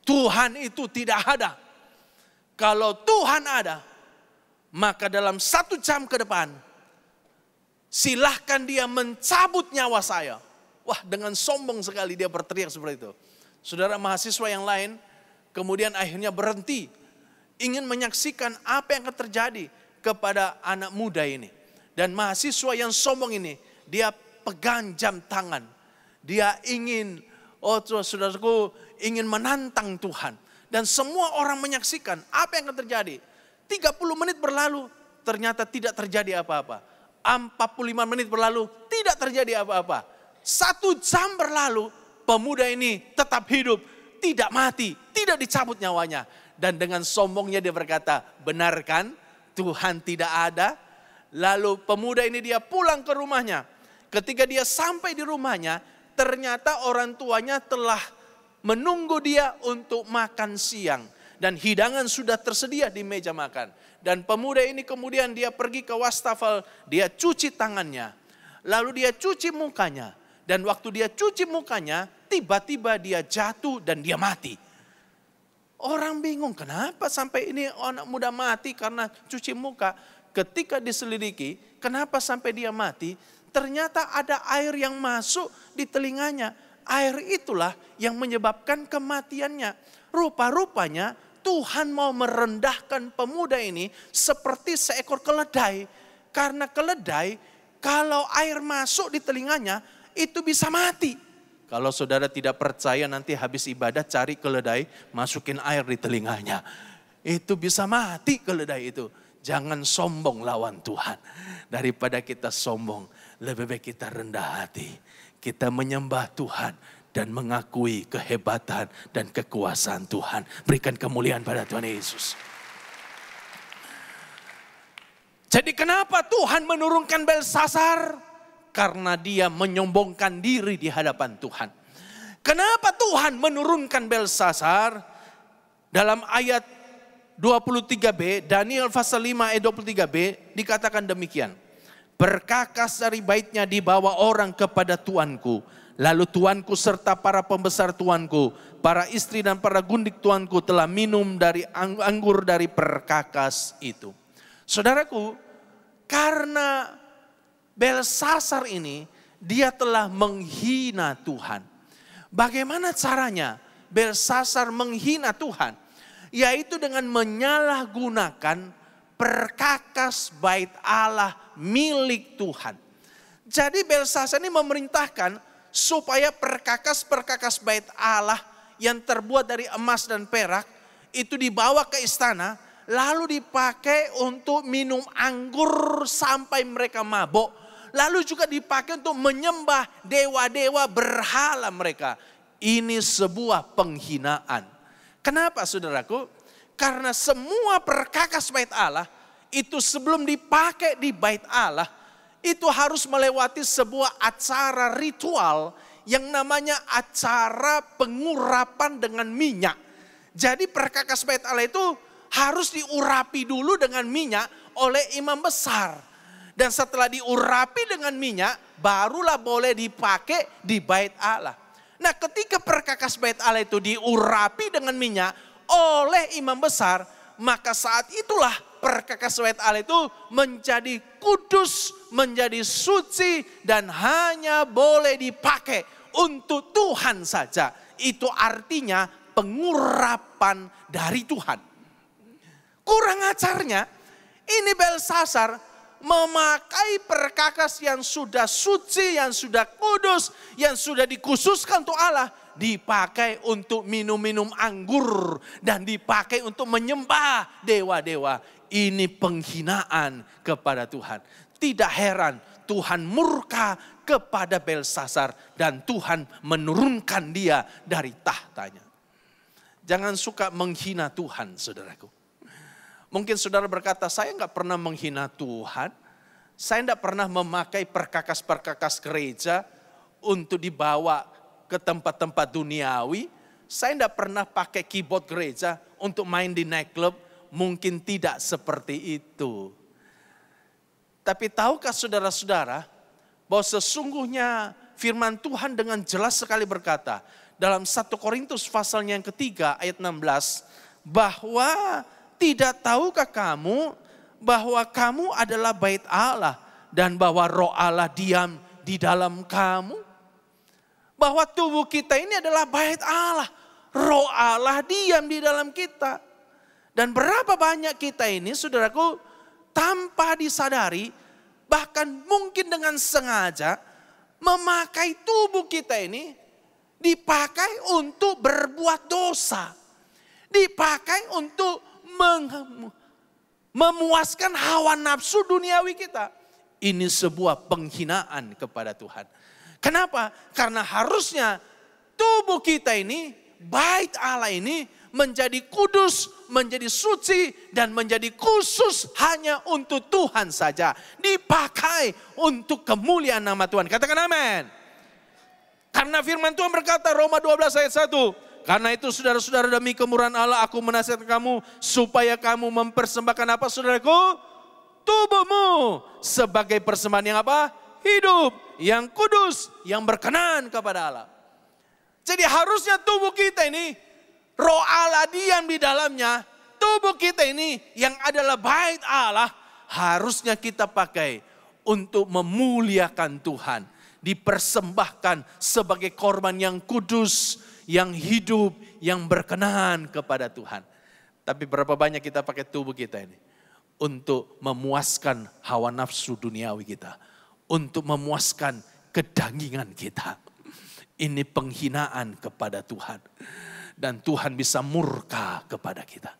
Tuhan itu tidak ada. Kalau Tuhan ada, maka dalam 1 jam ke depan, silahkan dia mencabut nyawa saya. Wah, dengan sombong sekali dia berteriak seperti itu. Saudara, mahasiswa yang lain kemudian akhirnya berhenti, ingin menyaksikan apa yang akan terjadi kepada anak muda ini. Dan mahasiswa yang sombong ini, dia pegang jam tangan. Dia ingin, saudaraku, ingin menantang Tuhan. Dan semua orang menyaksikan apa yang akan terjadi. 30 menit berlalu, ternyata tidak terjadi apa-apa. 45 menit berlalu, tidak terjadi apa-apa. 1 jam berlalu, pemuda ini tetap hidup, tidak mati, tidak dicabut nyawanya. Dan dengan sombongnya dia berkata, benar kan Tuhan tidak ada? Lalu pemuda ini dia pulang ke rumahnya. Ketika dia sampai di rumahnya, ternyata orang tuanya telah menunggu dia untuk makan siang. Dan hidangan sudah tersedia di meja makan. Dan pemuda ini kemudian dia pergi ke wastafel, dia cuci tangannya. Lalu dia cuci mukanya. Dan waktu dia cuci mukanya, tiba-tiba dia jatuh dan dia mati. Orang bingung, kenapa sampai ini anak muda mati karena cuci muka. Ketika diselidiki, kenapa sampai dia mati? Ternyata ada air yang masuk di telinganya. Air itulah yang menyebabkan kematiannya. Rupa-rupanya Tuhan mau merendahkan pemuda ini seperti seekor keledai. Karena keledai kalau air masuk di telinganya itu bisa mati. Kalau saudara tidak percaya nanti habis ibadah cari keledai, masukin air di telinganya. Itu bisa mati keledai itu. Jangan sombong lawan Tuhan. Daripada kita sombong, lebih baik kita rendah hati. Kita menyembah Tuhan dan mengakui kehebatan dan kekuasaan Tuhan. Berikan kemuliaan pada Tuhan Yesus. Jadi kenapa Tuhan menurunkan Belsasar? Karena dia menyombongkan diri di hadapan Tuhan. Kenapa Tuhan menurunkan Belsasar? Dalam ayat 23b, Daniel pasal 5 ayat 23b dikatakan demikian. Perkakas dari baitnya dibawa orang kepada tuanku. Lalu tuanku serta para pembesar tuanku, para istri dan para gundik tuanku telah minum dari anggur dari perkakas itu. Saudaraku, karena Belsasar ini dia telah menghina Tuhan. Bagaimana caranya Belsasar menghina Tuhan? Yaitu dengan menyalahgunakan perkakas bait Allah milik Tuhan. Jadi Belsasar ini memerintahkan supaya perkakas-perkakas bait Allah yang terbuat dari emas dan perak itu dibawa ke istana, lalu dipakai untuk minum anggur sampai mereka mabuk. Lalu juga dipakai untuk menyembah dewa-dewa berhala mereka. Ini sebuah penghinaan. Kenapa saudaraku? Karena semua perkakas bait Allah itu sebelum dipakai di bait Allah, itu harus melewati sebuah acara ritual yang namanya acara pengurapan dengan minyak. Jadi perkakas bait Allah itu harus diurapi dulu dengan minyak oleh imam besar. Dan setelah diurapi dengan minyak, barulah boleh dipakai di bait Allah. Nah, ketika perkakas bait Allah itu diurapi dengan minyak oleh imam besar, maka saat itulah perkakas bait Allah itu menjadi kudus, menjadi suci, dan hanya boleh dipakai untuk Tuhan saja. Itu artinya pengurapan dari Tuhan. Kurang ajarnya, ini Belsasar memakai perkakas yang sudah suci, yang sudah kudus, yang sudah dikhususkan untuk Allah, dipakai untuk minum-minum anggur dan dipakai untuk menyembah dewa-dewa. Ini penghinaan kepada Tuhan. Tidak heran Tuhan murka kepada Belsasar dan Tuhan menurunkan dia dari tahtanya. Jangan suka menghina Tuhan, saudaraku. Mungkin saudara berkata, saya enggak pernah menghina Tuhan. Saya enggak pernah memakai perkakas-perkakas gereja untuk dibawa ke tempat-tempat duniawi. Saya enggak pernah pakai keyboard gereja untuk main di nightclub. Mungkin tidak seperti itu. Tapi tahukah saudara-saudara bahwa sesungguhnya firman Tuhan dengan jelas sekali berkata dalam 1 Korintus pasalnya yang ketiga ayat 16 bahwa tidak tahukah kamu bahwa kamu adalah bait Allah dan bahwa roh Allah diam di dalam kamu? Bahwa tubuh kita ini adalah bait Allah. Roh Allah diam di dalam kita. Dan berapa banyak kita ini saudaraku tanpa disadari bahkan mungkin dengan sengaja memakai tubuh kita ini dipakai untuk berbuat dosa. Dipakai untuk memuaskan hawa nafsu duniawi kita. Ini sebuah penghinaan kepada Tuhan. Kenapa? Karena harusnya tubuh kita ini, bait Allah ini menjadi kudus, menjadi suci, dan menjadi khusus hanya untuk Tuhan saja. Dipakai untuk kemuliaan nama Tuhan. Katakan amin. Karena firman Tuhan berkata Roma 12 ayat 1. Karena itu saudara-saudara demi kemurahan Allah aku menasihatkan kamu supaya kamu mempersembahkan apa saudaraku? Tubuhmu sebagai persembahan yang apa? Hidup, yang kudus, yang berkenan kepada Allah. Jadi harusnya tubuh kita ini roh Allah diam di dalamnya. Tubuh kita ini yang adalah bait Allah harusnya kita pakai untuk memuliakan Tuhan. Dipersembahkan sebagai korban yang kudus, yang hidup, yang berkenan kepada Tuhan. Tapi berapa banyak kita pakai tubuh kita ini untuk memuaskan hawa nafsu duniawi kita, untuk memuaskan kedagingan kita. Ini penghinaan kepada Tuhan. Dan Tuhan bisa murka kepada kita.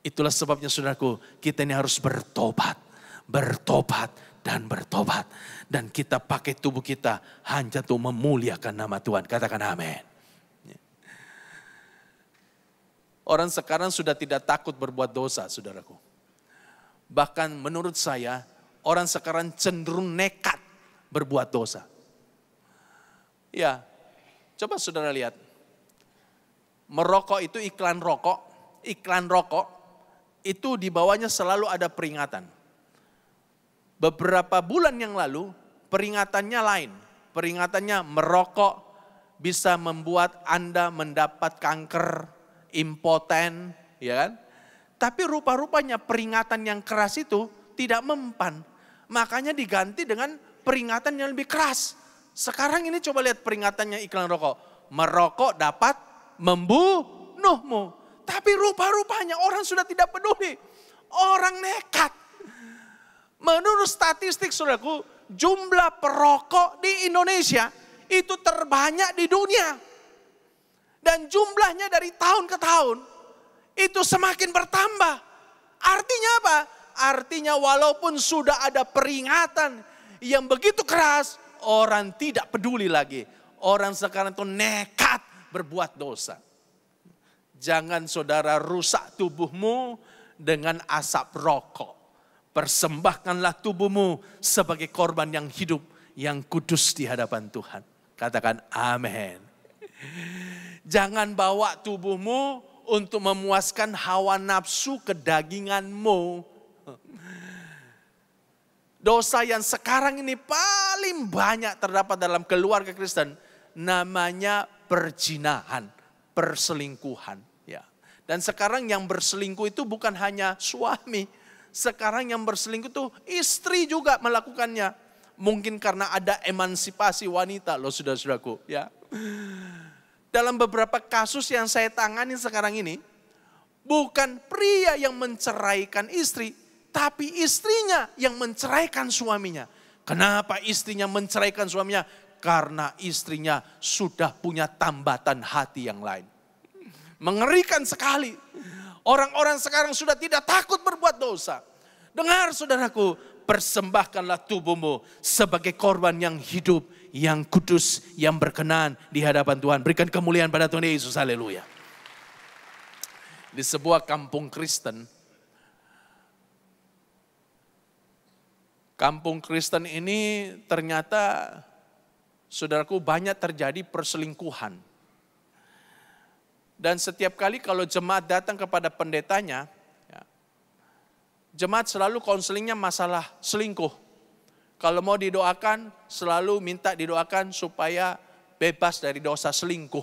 Itulah sebabnya saudaraku, kita ini harus bertobat, bertobat, dan bertobat. Dan kita pakai tubuh kita hanya untuk memuliakan nama Tuhan. Katakan amin. Orang sekarang sudah tidak takut berbuat dosa, saudaraku. Bahkan menurut saya, orang sekarang cenderung nekat berbuat dosa. Ya, coba saudara lihat. Merokok itu iklan rokok itu di bawahnya selalu ada peringatan. Beberapa bulan yang lalu peringatannya lain. Peringatannya merokok bisa membuat Anda mendapat kanker, impoten, ya kan? Tapi rupa-rupanya peringatan yang keras itu tidak mempan. Makanya diganti dengan peringatan yang lebih keras. Sekarang ini coba lihat peringatannya iklan rokok. Merokok dapat membunuhmu. Tapi rupa-rupanya orang sudah tidak peduli. Orang nekat. Menurut statistik saudaraku, jumlah perokok di Indonesia itu terbanyak di dunia. Dan jumlahnya dari tahun ke tahun itu semakin bertambah. Artinya apa? Artinya walaupun sudah ada peringatan yang begitu keras, orang tidak peduli lagi. Orang sekarang itu nekat berbuat dosa. Jangan saudara rusak tubuhmu dengan asap rokok. Persembahkanlah tubuhmu sebagai korban yang hidup, yang kudus di hadapan Tuhan. Katakan amin. Jangan bawa tubuhmu untuk memuaskan hawa nafsu kedaginganmu. Dosa yang sekarang ini paling banyak terdapat dalam keluarga Kristen namanya perzinahan, perselingkuhan. Ya. Dan sekarang yang berselingkuh itu bukan hanya suami. Sekarang yang berselingkuh itu istri juga melakukannya. Mungkin karena ada emansipasi wanita loh saudara-saudaraku. Ya. Dalam beberapa kasus yang saya tangani sekarang ini, bukan pria yang menceraikan istri, tapi istrinya yang menceraikan suaminya. Kenapa istrinya menceraikan suaminya? Karena istrinya sudah punya tambatan hati yang lain. Mengerikan sekali. Orang-orang sekarang sudah tidak takut berbuat dosa. Dengar saudaraku, persembahkanlah tubuhmu sebagai korban yang hidup, yang kudus, yang berkenan di hadapan Tuhan. Berikan kemuliaan pada Tuhan Yesus, haleluya. Di sebuah kampung Kristen, kampung Kristen ini ternyata, saudaraku, banyak terjadi perselingkuhan. Dan setiap kali kalau jemaat datang kepada pendetanya, ya, jemaat selalu konselingnya masalah selingkuh. Kalau mau didoakan, selalu minta didoakan supaya bebas dari dosa selingkuh.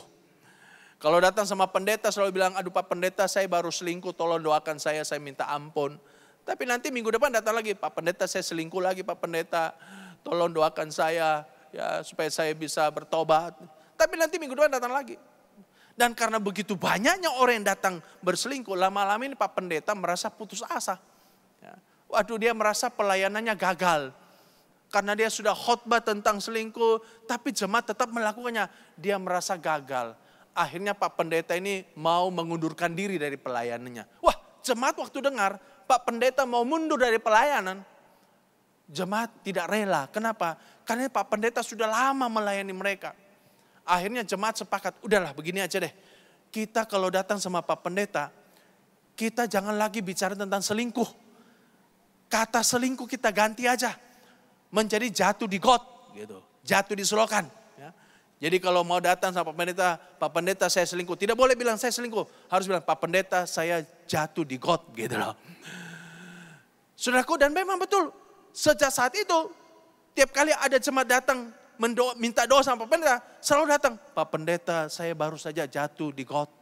Kalau datang sama pendeta selalu bilang, aduh Pak Pendeta saya baru selingkuh, tolong doakan saya minta ampun. Tapi nanti minggu depan datang lagi, Pak Pendeta saya selingkuh lagi Pak Pendeta, tolong doakan saya ya supaya saya bisa bertobat. Tapi nanti minggu depan datang lagi. Dan karena begitu banyaknya orang yang datang berselingkuh, lama-lama ini Pak Pendeta merasa putus asa. Ya. Waduh, dia merasa pelayanannya gagal. Karena dia sudah khotbah tentang selingkuh, tapi jemaat tetap melakukannya. Dia merasa gagal. Akhirnya Pak Pendeta ini mau mengundurkan diri dari pelayanannya. Wah, jemaat waktu dengar Pak Pendeta mau mundur dari pelayanan, jemaat tidak rela. Kenapa? Karena Pak Pendeta sudah lama melayani mereka. Akhirnya jemaat sepakat, udahlah begini aja deh. Kita kalau datang sama Pak Pendeta, kita jangan lagi bicara tentang selingkuh. Kata selingkuh kita ganti aja. Menjadi jatuh di got, gitu, jatuh di selokan. Ya. Jadi kalau mau datang sama Pak Pendeta saya selingkuh, tidak boleh bilang saya selingkuh, harus bilang Pak Pendeta saya jatuh di got, gitu loh. Saudaraku, dan memang betul, sejak saat itu tiap kali ada jemaat datang minta doa sama Pak Pendeta, selalu datang, Pak Pendeta saya baru saja jatuh di got.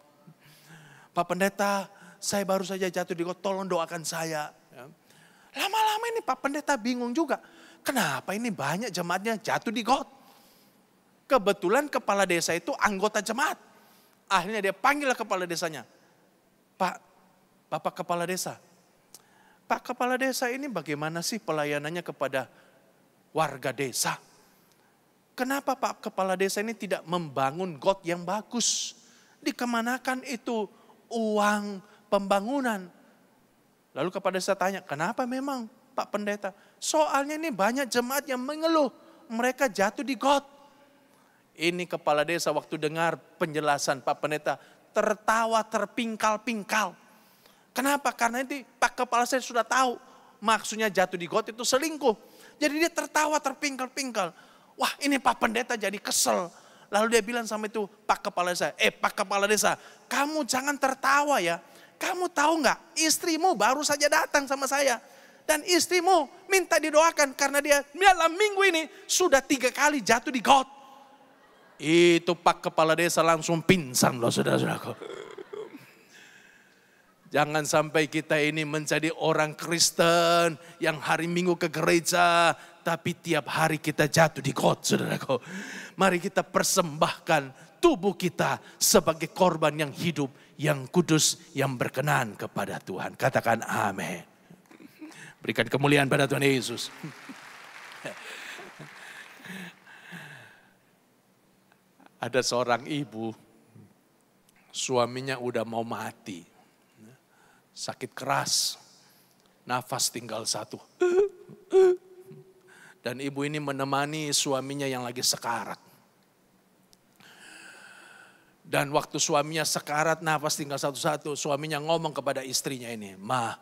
Pak Pendeta saya baru saja jatuh di got, tolong doakan saya. Ya. Lama-lama ini Pak Pendeta bingung juga. Kenapa ini banyak jemaatnya jatuh di got? Kebetulan kepala desa itu anggota jemaat. Akhirnya dia panggil kepala desanya. Pak, Bapak Kepala Desa, Pak Kepala Desa ini bagaimana sih pelayanannya kepada warga desa? Kenapa Pak Kepala Desa ini tidak membangun got yang bagus? Dikemanakan itu uang pembangunan? Lalu Kepala Desa tanya, kenapa memang Pak Pendeta? Soalnya ini banyak jemaat yang mengeluh, mereka jatuh di got. Ini Kepala Desa waktu dengar penjelasan Pak Pendeta, tertawa terpingkal-pingkal. Kenapa? Karena ini Pak Kepala Desa sudah tahu maksudnya jatuh di got itu selingkuh. Jadi dia tertawa terpingkal-pingkal. Wah, ini Pak Pendeta jadi kesel. Lalu dia bilang sama itu Pak Kepala Desa, Pak Kepala Desa, kamu jangan tertawa ya. Kamu tahu nggak, istrimu baru saja datang sama saya. Dan istrimu minta didoakan karena dia dalam minggu ini sudah 3 kali jatuh di got. Itu Pak Kepala Desa langsung pingsan loh saudara-saudaraku. Jangan sampai kita ini menjadi orang Kristen yang hari Minggu ke gereja, tapi tiap hari kita jatuh di got, saudaraku. Mari kita persembahkan tubuh kita sebagai korban yang hidup, yang kudus, yang berkenan kepada Tuhan. Katakan amin. Berikan kemuliaan pada Tuhan Yesus. Ada seorang ibu, suaminya udah mau mati. Sakit keras, nafas tinggal 1. Dan ibu ini menemani suaminya yang lagi sekarat. Dan waktu suaminya sekarat, nafas tinggal 1, suaminya ngomong kepada istrinya ini, Ma,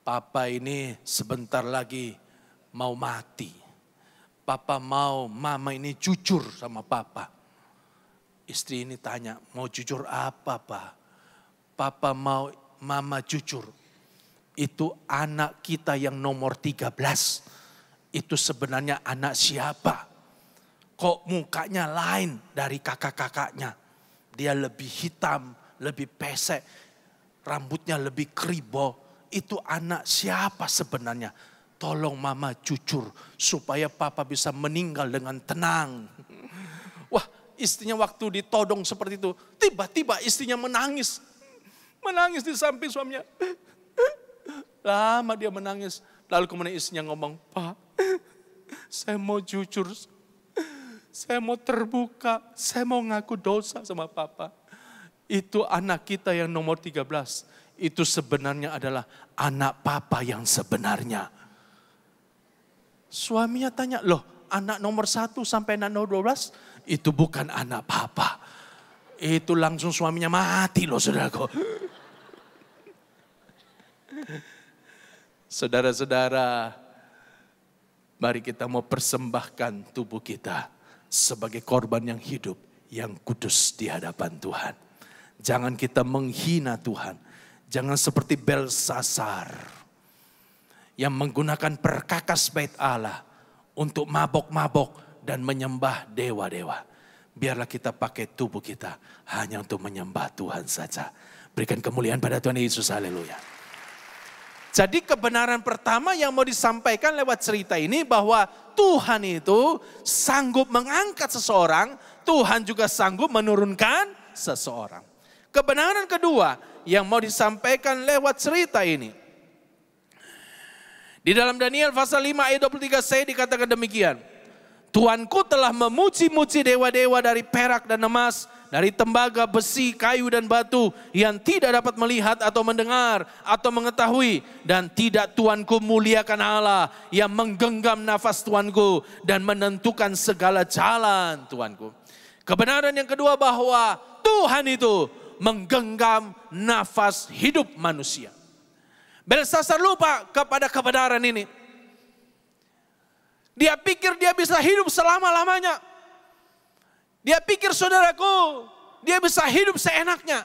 papa ini sebentar lagi mau mati. Papa mau mama ini jujur sama papa. Istri ini tanya, mau jujur apa Pak? Papa mau mama jujur. Itu anak kita yang nomor 13. Itu sebenarnya anak siapa? Kok mukanya lain dari kakak-kakaknya? Dia lebih hitam, lebih pesek, rambutnya lebih kribo. Itu anak siapa sebenarnya? Tolong mama jujur supaya papa bisa meninggal dengan tenang. Wah, istrinya waktu ditodong seperti itu, tiba-tiba istrinya menangis. Menangis di samping suaminya. Lama dia menangis. Lalu kemudian istrinya ngomong, Pak, saya mau jujur. Saya mau terbuka. Saya mau ngaku dosa sama papa. Itu anak kita yang nomor 13. Itu sebenarnya adalah anak papa yang sebenarnya. Suaminya tanya, loh anak nomor 1 sampai anak nomor 12? Itu bukan anak papa. Itu langsung suaminya mati loh saudaraku. Saudara-saudara, mari kita mau persembahkan tubuh kita sebagai korban yang hidup, yang kudus di hadapan Tuhan. Jangan kita menghina Tuhan. Jangan seperti Belsasar yang menggunakan perkakas bait Allah untuk mabok-mabok dan menyembah dewa-dewa. Biarlah kita pakai tubuh kita hanya untuk menyembah Tuhan saja. Berikan kemuliaan pada Tuhan Yesus, haleluya. Jadi kebenaran pertama yang mau disampaikan lewat cerita ini bahwa Tuhan itu sanggup mengangkat seseorang, Tuhan juga sanggup menurunkan seseorang. Kebenaran kedua yang mau disampaikan lewat cerita ini. Di dalam Daniel pasal 5 ayat 23c dikatakan demikian. Tuanku telah memuji-muji dewa-dewa dari perak dan emas, dari tembaga, besi, kayu dan batu yang tidak dapat melihat atau mendengar atau mengetahui. Dan tidak Tuanku muliakan Allah yang menggenggam nafas Tuanku dan menentukan segala jalan Tuanku. Kebenaran yang kedua bahwa Tuhan itu menggenggam nafas hidup manusia. Belsasar lupa kepada kebenaran ini. Dia pikir dia bisa hidup selama-lamanya. Dia pikir saudaraku, dia bisa hidup seenaknya.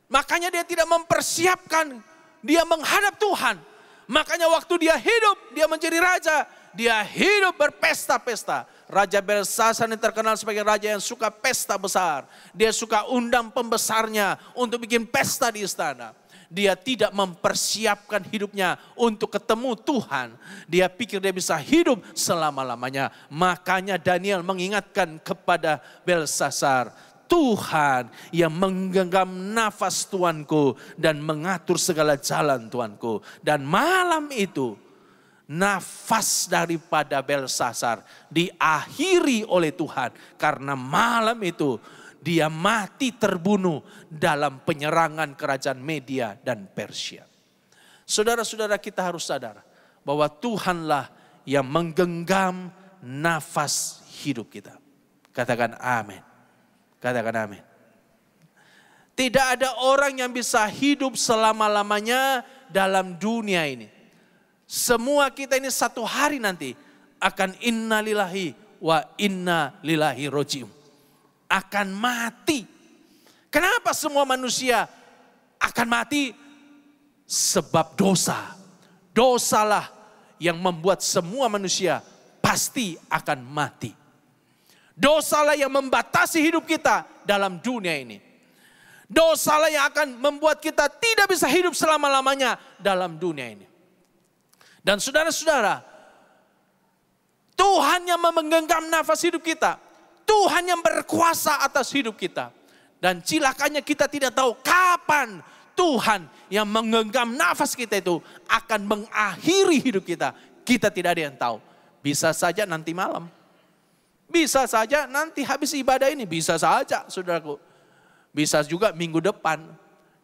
Makanya dia tidak mempersiapkan, dia menghadap Tuhan. Makanya waktu dia hidup, dia menjadi raja. Dia hidup berpesta-pesta. Raja Belsasar ini terkenal sebagai raja yang suka pesta besar. Dia suka undang pembesarnya untuk bikin pesta di istana. Dia tidak mempersiapkan hidupnya untuk ketemu Tuhan. Dia pikir dia bisa hidup selama-lamanya. Makanya Daniel mengingatkan kepada Belsasar, Tuhan yang menggenggam nafas Tuanku dan mengatur segala jalan Tuanku. Dan malam itu nafas daripada Belsasar diakhiri oleh Tuhan. Karena malam itu dia mati terbunuh dalam penyerangan kerajaan Media dan Persia. Saudara-saudara, kita harus sadar bahwa Tuhanlah yang menggenggam nafas hidup kita. Katakan amin. Katakan amin. Tidak ada orang yang bisa hidup selama-lamanya dalam dunia ini. Semua kita ini satu hari nanti akan innalillahi wa inna lillahi roji'un. Akan mati. Kenapa semua manusia akan mati? Sebab dosa. Dosalah yang membuat semua manusia pasti akan mati. Dosalah yang membatasi hidup kita dalam dunia ini. Dosalah yang akan membuat kita tidak bisa hidup selama-lamanya dalam dunia ini. Dan saudara-saudara, Tuhan yang menggenggam nafas hidup kita. Tuhan yang berkuasa atas hidup kita. Dan cilakanya kita tidak tahu kapan Tuhan yang menggenggam nafas kita itu akan mengakhiri hidup kita. Kita tidak ada yang tahu. Bisa saja nanti malam. Bisa saja nanti habis ibadah ini. Bisa saja saudaraku. Bisa juga minggu depan.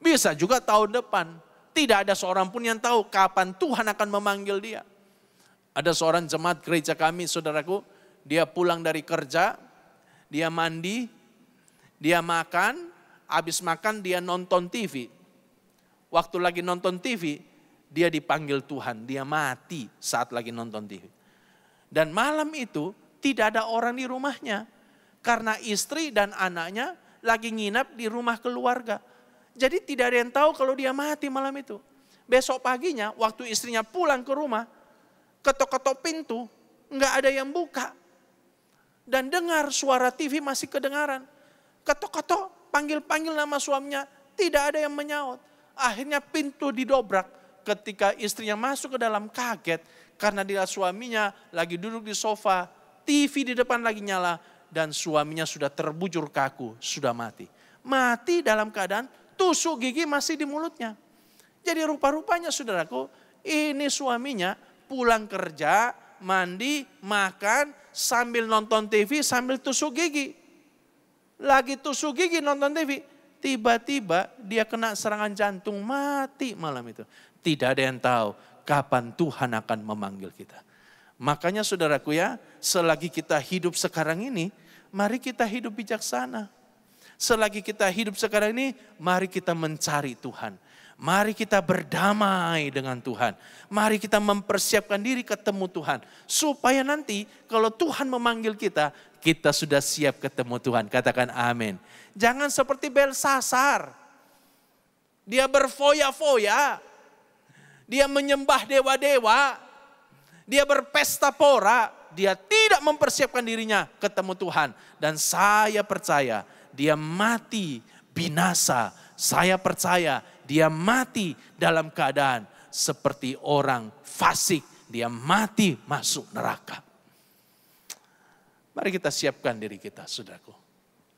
Bisa juga tahun depan. Tidak ada seorang pun yang tahu kapan Tuhan akan memanggil dia. Ada seorang jemaat gereja kami saudaraku. Dia pulang dari kerja. Dia mandi. Dia makan. Habis makan dia nonton TV. Waktu lagi nonton TV. Dia dipanggil Tuhan. Dia mati saat lagi nonton TV. Dan malam itu tidak ada orang di rumahnya. Karena istri dan anaknya lagi nginap di rumah keluarga. Jadi tidak ada yang tahu kalau dia mati malam itu. Besok paginya waktu istrinya pulang ke rumah. Ketok-ketok pintu. Nggak ada yang buka. Dan dengar suara TV masih kedengaran. Ketok-ketok panggil-panggil nama suaminya. Tidak ada yang menyaut. Akhirnya pintu didobrak. Ketika istrinya masuk ke dalam kaget. Karena dia suaminya lagi duduk di sofa. TV di depan lagi nyala. Dan suaminya sudah terbujur kaku. Sudah mati. Mati dalam keadaan tusuk gigi masih di mulutnya. Jadi rupa-rupanya saudaraku. Ini suaminya pulang kerja. Mandi, makan. Sambil nonton TV sambil tusuk gigi. Lagi tusuk gigi nonton TV. Tiba-tiba dia kena serangan jantung. Mati malam itu. Tidak ada yang tahu kapan Tuhan akan memanggil kita. Makanya saudaraku ya, selagi kita hidup sekarang ini, mari kita hidup bijaksana. Selagi kita hidup sekarang ini, mari kita mencari Tuhan. Mari kita berdamai dengan Tuhan. Mari kita mempersiapkan diri ketemu Tuhan. Supaya nanti kalau Tuhan memanggil kita, kita sudah siap ketemu Tuhan. Katakan amin. Jangan seperti Belsasar. Dia berfoya-foya. Dia menyembah dewa-dewa. Dia berpesta pora. Dia tidak mempersiapkan dirinya ketemu Tuhan. Dan saya percaya dia mati binasa. Saya percaya dia mati dalam keadaan seperti orang fasik. Dia mati masuk neraka. Mari kita siapkan diri kita, saudaraku.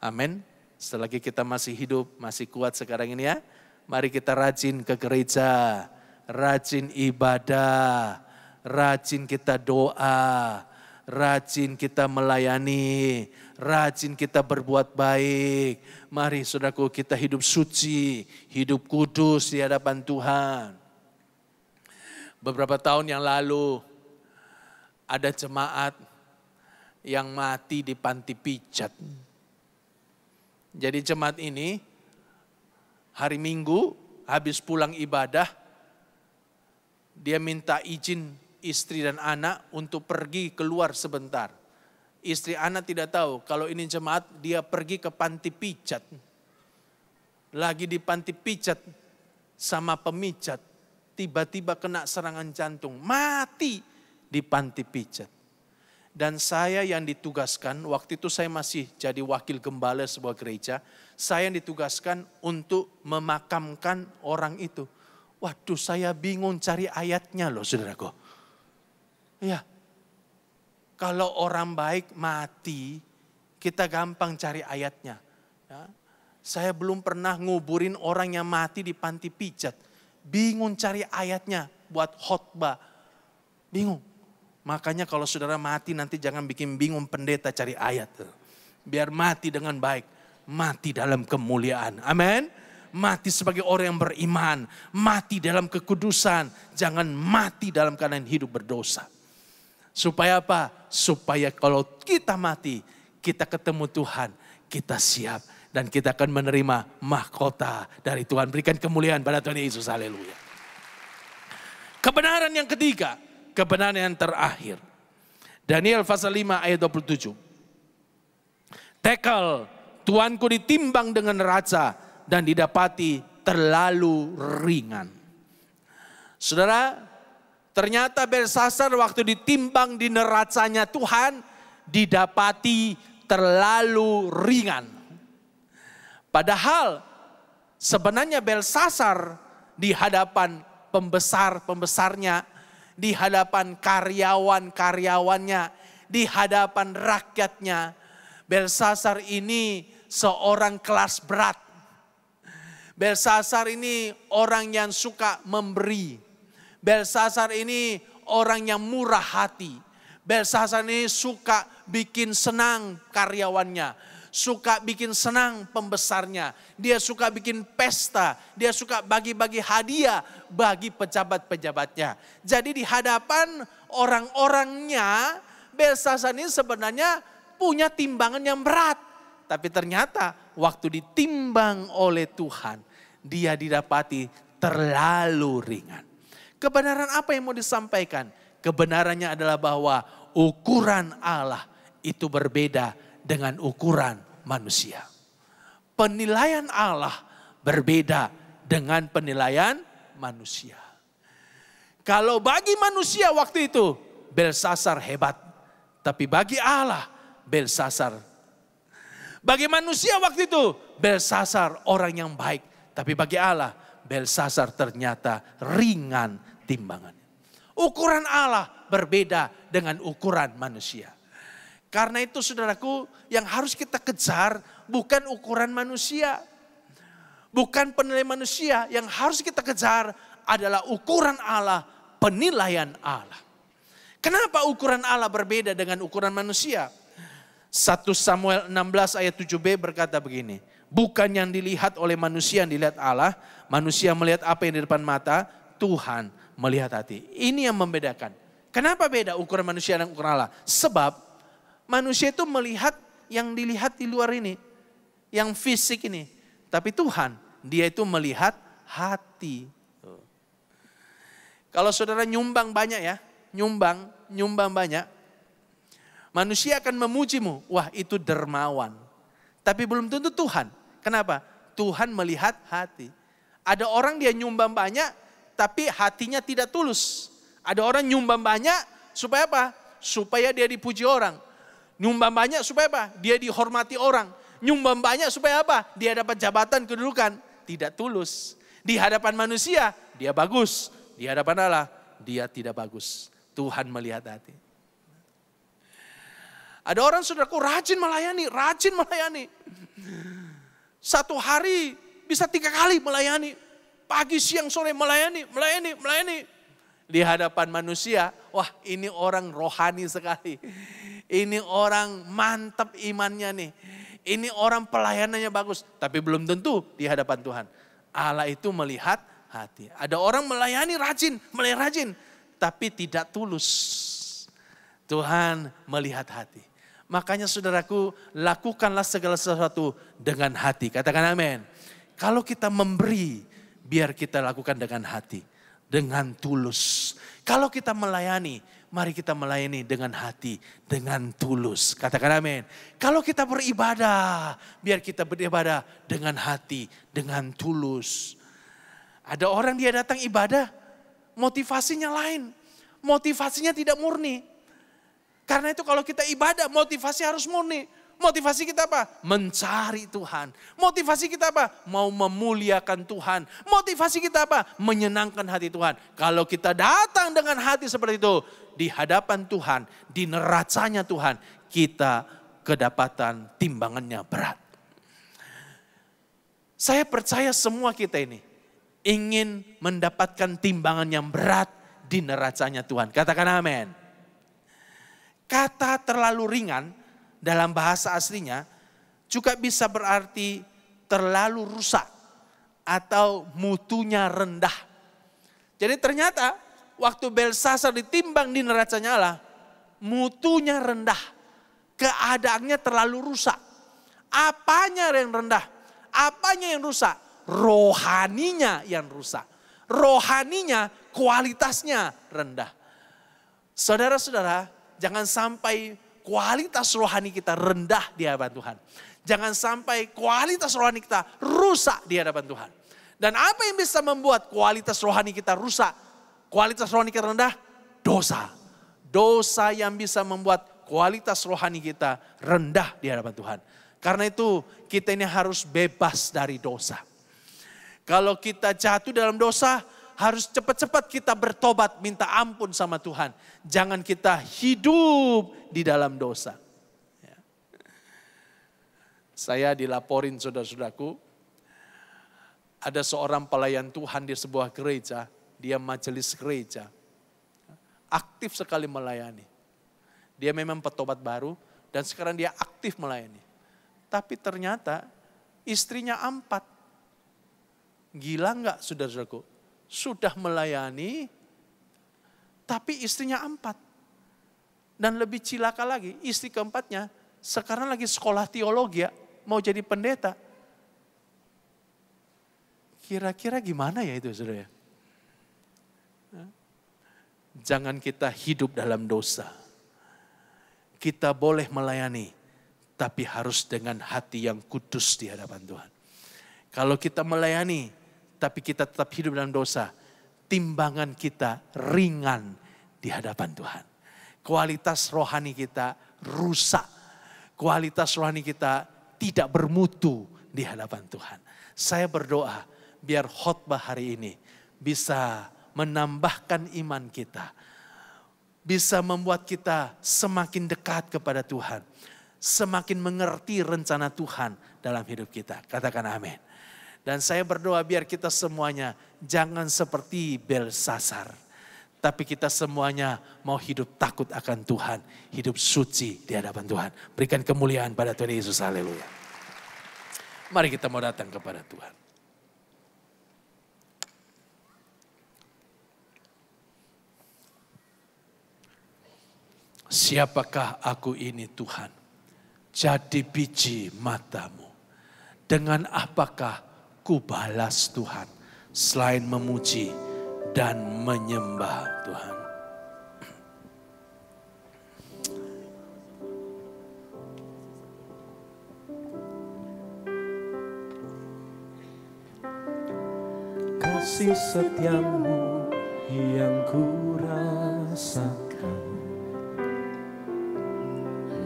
Amin. Selagi kita masih hidup, masih kuat sekarang ini ya. Mari kita rajin ke gereja. Rajin ibadah, rajin kita doa, rajin kita melayani, rajin kita berbuat baik. Mari saudaraku kita hidup suci, hidup kudus di hadapan Tuhan. Beberapa tahun yang lalu ada jemaat yang mati di panti pijat. Jadi jemaat ini hari Minggu habis pulang ibadah, dia minta izin istri dan anak untuk pergi keluar sebentar. Istri anak tidak tahu kalau ini jemaat dia pergi ke panti pijat. Lagi di panti pijat sama pemijat. Tiba-tiba kena serangan jantung. Mati di panti pijat. Dan saya yang ditugaskan, waktu itu saya masih jadi wakil gembala sebuah gereja. Saya yang ditugaskan untuk memakamkan orang itu. Waduh, saya bingung cari ayatnya loh saudaraku. Ya, kalau orang baik mati, kita gampang cari ayatnya. Ya. Saya belum pernah nguburin orang yang mati di panti pijat. Bingung cari ayatnya buat khotbah. Bingung. Makanya kalau saudara mati nanti jangan bikin bingung pendeta cari ayat. Biar mati dengan baik. Mati dalam kemuliaan. Amin. Mati sebagai orang yang beriman. Mati dalam kekudusan. Jangan mati dalam keadaan hidup berdosa. Supaya apa? Supaya kalau kita mati, kita ketemu Tuhan, kita siap. Dan kita akan menerima mahkota dari Tuhan. Berikan kemuliaan pada Tuhan Yesus. Haleluya. Kebenaran yang ketiga. Kebenaran yang terakhir. Daniel pasal 5 ayat 27. Tekel, tuanku ditimbang dengan neraca dan didapati terlalu ringan. Saudara, ternyata Belsasar waktu ditimbang di neracanya Tuhan didapati terlalu ringan. Padahal sebenarnya Belsasar di hadapan pembesar-pembesarnya, di hadapan karyawan-karyawannya, di hadapan rakyatnya, Belsasar ini seorang kelas berat. Belsasar ini orang yang suka memberi. Belsasar ini orang yang murah hati. Belsasar ini suka bikin senang karyawannya. Suka bikin senang pembesarnya. Dia suka bikin pesta. Dia suka bagi-bagi hadiah bagi pejabat-pejabatnya. Jadi di hadapan orang-orangnya, Belsasar ini sebenarnya punya timbangan yang berat. Tapi ternyata waktu ditimbang oleh Tuhan, dia didapati terlalu ringan. Kebenaran apa yang mau disampaikan? Kebenarannya adalah bahwa ukuran Allah itu berbeda dengan ukuran manusia. Penilaian Allah berbeda dengan penilaian manusia. Kalau bagi manusia waktu itu Belsasar hebat, tapi bagi Allah Belsasar. Bagi manusia waktu itu Belsasar orang yang baik, tapi bagi Allah Belsasar ternyata ringan timbangannya. Ukuran Allah berbeda dengan ukuran manusia. Karena itu saudaraku, yang harus kita kejar bukan ukuran manusia. Bukan penilaian manusia, yang harus kita kejar adalah ukuran Allah, penilaian Allah. Kenapa ukuran Allah berbeda dengan ukuran manusia? 1 Samuel 16 ayat 7b berkata begini. Bukan yang dilihat oleh manusia yang dilihat Allah. Manusia melihat apa yang di depan mata, Tuhan melihat hati. Ini yang membedakan. Kenapa beda ukuran manusia dan ukuran Allah? Sebab manusia itu melihat yang dilihat di luar ini. Yang fisik ini. Tapi Tuhan, dia itu melihat hati. Kalau saudara nyumbang banyak ya. Nyumbang banyak. Manusia akan memujimu. Wah itu dermawan. Tapi belum tentu Tuhan. Kenapa? Tuhan melihat hati. Ada orang dia nyumbang banyak. Tapi hatinya tidak tulus. Ada orang nyumbang banyak. Supaya apa? Supaya dia dipuji orang. Nyumbang banyak supaya apa? Dia dihormati orang. Nyumbang banyak supaya apa? Dia dapat jabatan, kedudukan. Tidak tulus. Di hadapan manusia, dia bagus. Di hadapan Allah, dia tidak bagus. Tuhan melihat hati. Ada orang saudaraku rajin melayani. Satu hari bisa 3 kali melayani. Pagi, siang, sore melayani. Di hadapan manusia, wah ini orang rohani sekali. Ini orang mantap imannya nih. Ini orang pelayanannya bagus. Tapi belum tentu di hadapan Tuhan. Allah itu melihat hati. Ada orang melayani rajin. Tapi tidak tulus. Tuhan melihat hati. Makanya saudaraku, lakukanlah segala sesuatu dengan hati. Katakan amin. Kalau kita memberi, biar kita lakukan dengan hati. Dengan tulus. Kalau kita melayani, mari kita melayani dengan hati, dengan tulus. Katakan amin. Kalau kita beribadah, biar kita beribadah dengan hati, dengan tulus. Ada orang dia datang ibadah, motivasinya lain. Motivasinya tidak murni. Karena itu kalau kita ibadah, motivasi harus murni. Motivasi kita apa? Mencari Tuhan. Motivasi kita apa? Mau memuliakan Tuhan. Motivasi kita apa? Menyenangkan hati Tuhan. Kalau kita datang dengan hati seperti itu, di hadapan Tuhan, di neracanya Tuhan, kita kedapatan timbangannya berat. Saya percaya semua kita ini ingin mendapatkan timbangan yang berat di neracanya Tuhan. Katakan amin. Kata terlalu ringan dalam bahasa aslinya juga bisa berarti terlalu rusak atau mutunya rendah. Jadi ternyata waktu Belsasar ditimbang di neracanya Allah, mutunya rendah. Keadaannya terlalu rusak. Apanya yang rendah? Apanya yang rusak? Rohaninya yang rusak. Rohaninya kualitasnya rendah. Saudara-saudara, jangan sampai kualitas rohani kita rendah di hadapan Tuhan. Jangan sampai kualitas rohani kita rusak di hadapan Tuhan. Dan apa yang bisa membuat kualitas rohani kita rusak? Kualitas rohani kita rendah? Dosa. Dosa yang bisa membuat kualitas rohani kita rendah di hadapan Tuhan. Karena itu kita ini harus bebas dari dosa. Kalau kita jatuh dalam dosa, harus cepat-cepat kita bertobat, minta ampun sama Tuhan. Jangan kita hidup di dalam dosa. Ya. Saya dilaporin saudara-saudaraku, ada seorang pelayan Tuhan di sebuah gereja, dia majelis gereja. Aktif sekali melayani. Dia memang petobat baru dan sekarang dia aktif melayani. Tapi ternyata istrinya 4. Gila enggak saudara-saudaraku? Sudah melayani tapi istrinya 4. Dan lebih cilaka lagi, istri keempatnya sekarang lagi sekolah teologi ya, mau jadi pendeta. Kira-kira gimana ya itu saudara? Jangan kita hidup dalam dosa. Kita boleh melayani, tapi harus dengan hati yang kudus di hadapan Tuhan. Kalau kita melayani, tapi kita tetap hidup dalam dosa, timbangan kita ringan di hadapan Tuhan. Kualitas rohani kita rusak. Kualitas rohani kita tidak bermutu di hadapan Tuhan. Saya berdoa, biar khotbah hari ini bisa menambahkan iman kita. Bisa membuat kita semakin dekat kepada Tuhan. Semakin mengerti rencana Tuhan dalam hidup kita. Katakan amin. Dan saya berdoa biar kita semuanya jangan seperti Belsasar. Tapi kita semuanya mau hidup takut akan Tuhan. Hidup suci di hadapan Tuhan. Berikan kemuliaan pada Tuhan Yesus. Haleluya. Mari kita mau datang kepada Tuhan. Siapakah aku ini Tuhan? Jadi biji matamu. Dengan apakah ku balas Tuhan? Selain memuji dan menyembah Tuhan. Kasih setiamu yang ku rasakan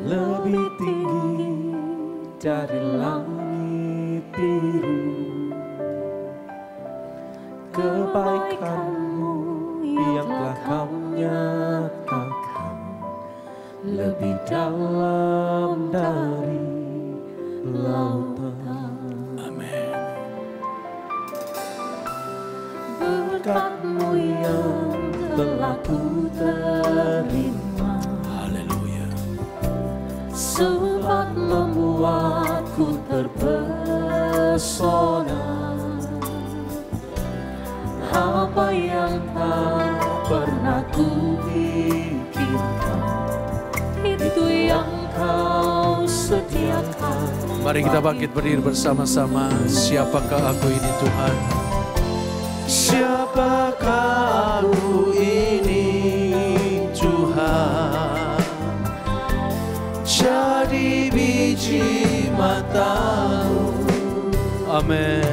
lebih tinggi dari langit biru. Kebaikanmu yang telah kau nyatakan lebih dalam dari lautan. Amin. Berkat-Mu yang telah ku terima, Haleluya. sempat membuatku terpesona. Apa yang tak pernah ku pikirkan, itu yang kau sediakan. Mari kita bangkit berdiri bersama-sama. Siapakah aku ini Tuhan? Siapakah aku ini Tuhan? Jadi biji matamu. Amin.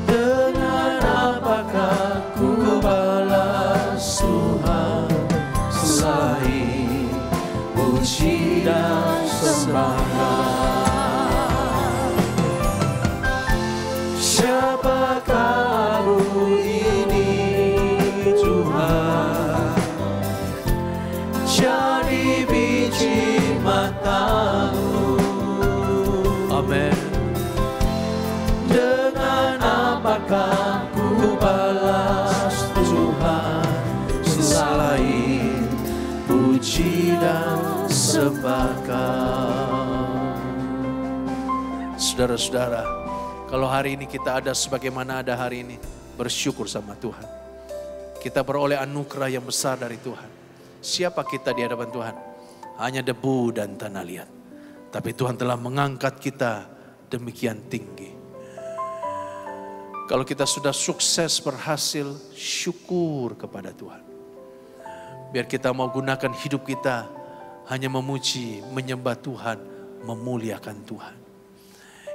Dengan apakah ku balas Tuhan selain puji dan sembah? Siapakah aku ini Tuhan? Jadi biji matamu. Amin. sembahkan. Saudara-saudara, kalau hari ini kita ada sebagaimana ada hari ini, bersyukur sama Tuhan. Kita beroleh anugerah yang besar dari Tuhan. Siapa kita di hadapan Tuhan? Hanya debu dan tanah liat. Tapi Tuhan telah mengangkat kita demikian tinggi. Kalau kita sudah sukses, berhasil, syukur kepada Tuhan. Biar kita mau gunakan hidup kita hanya memuji, menyembah Tuhan, memuliakan Tuhan.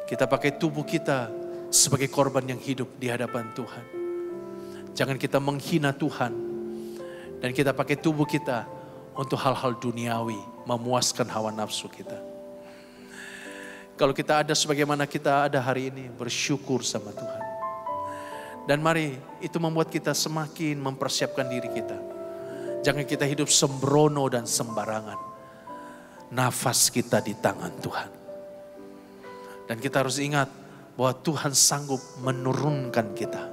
Kita pakai tubuh kita sebagai korban yang hidup di hadapan Tuhan. Jangan kita menghina Tuhan. Dan kita pakai tubuh kita untuk hal-hal duniawi, memuaskan hawa nafsu kita. Kalau kita ada sebagaimana kita ada hari ini, bersyukur sama Tuhan. Dan mari itu membuat kita semakin mempersiapkan diri kita. Jangan kita hidup sembrono dan sembarangan. Nafas kita di tangan Tuhan. Dan kita harus ingat bahwa Tuhan sanggup menurunkan kita.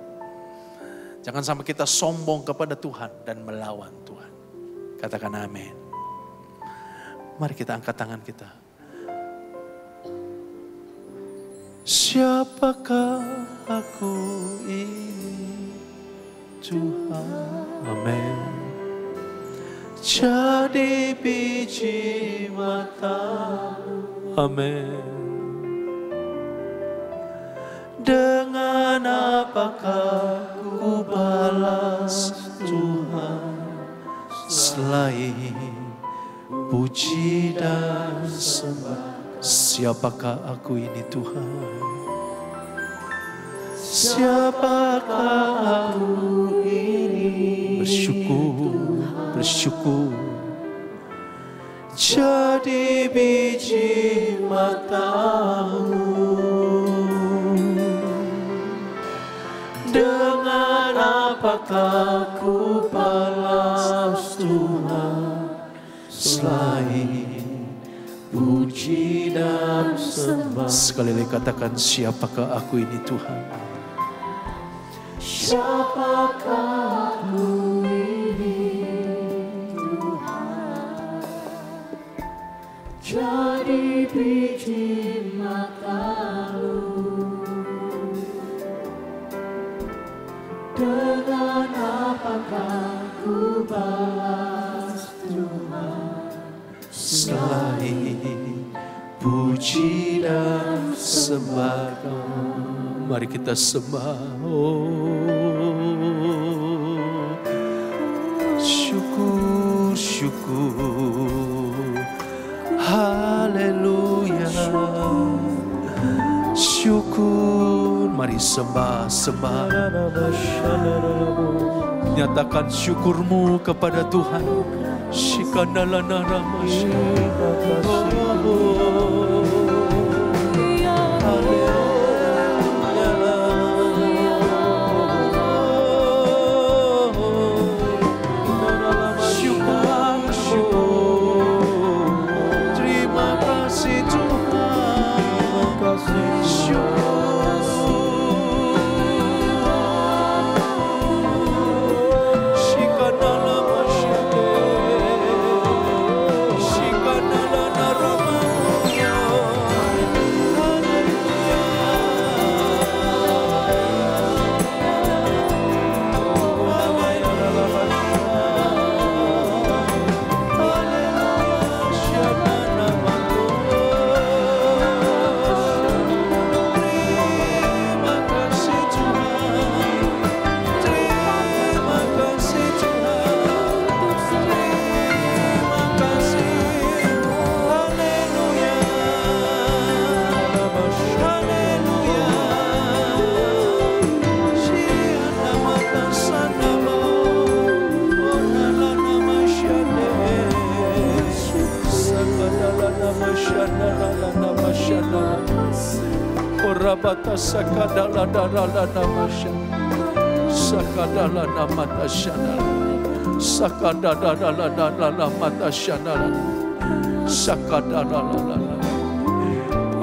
Jangan sampai kita sombong kepada Tuhan dan melawan Tuhan. Katakan amin. Mari kita angkat tangan kita. Siapakah aku ini, Tuhan? Amin. Jadi biji mata. Amin. Dengan apakah ku balas Tuhan selain puji dan sembah? Siapakah aku ini Tuhan? Siapakah aku ini? Bersyukur, bersyukur. Jadi biji matamu. Dengan apakah ku balas Tuhan selain puji dan sembah? Sekali lagi katakan, siapakah aku ini Tuhan? Siapakah aku ini Tuhan? Jadi biji matamu. Dengan apakah ku balas Tuhan selain puji dan sembah? Mari kita sembah. Oh, syukur, syukur. Haleluya. Syukur. Mari sembah, sembah. Nyatakan syukurmu kepada Tuhan. Shikanalana ramasya.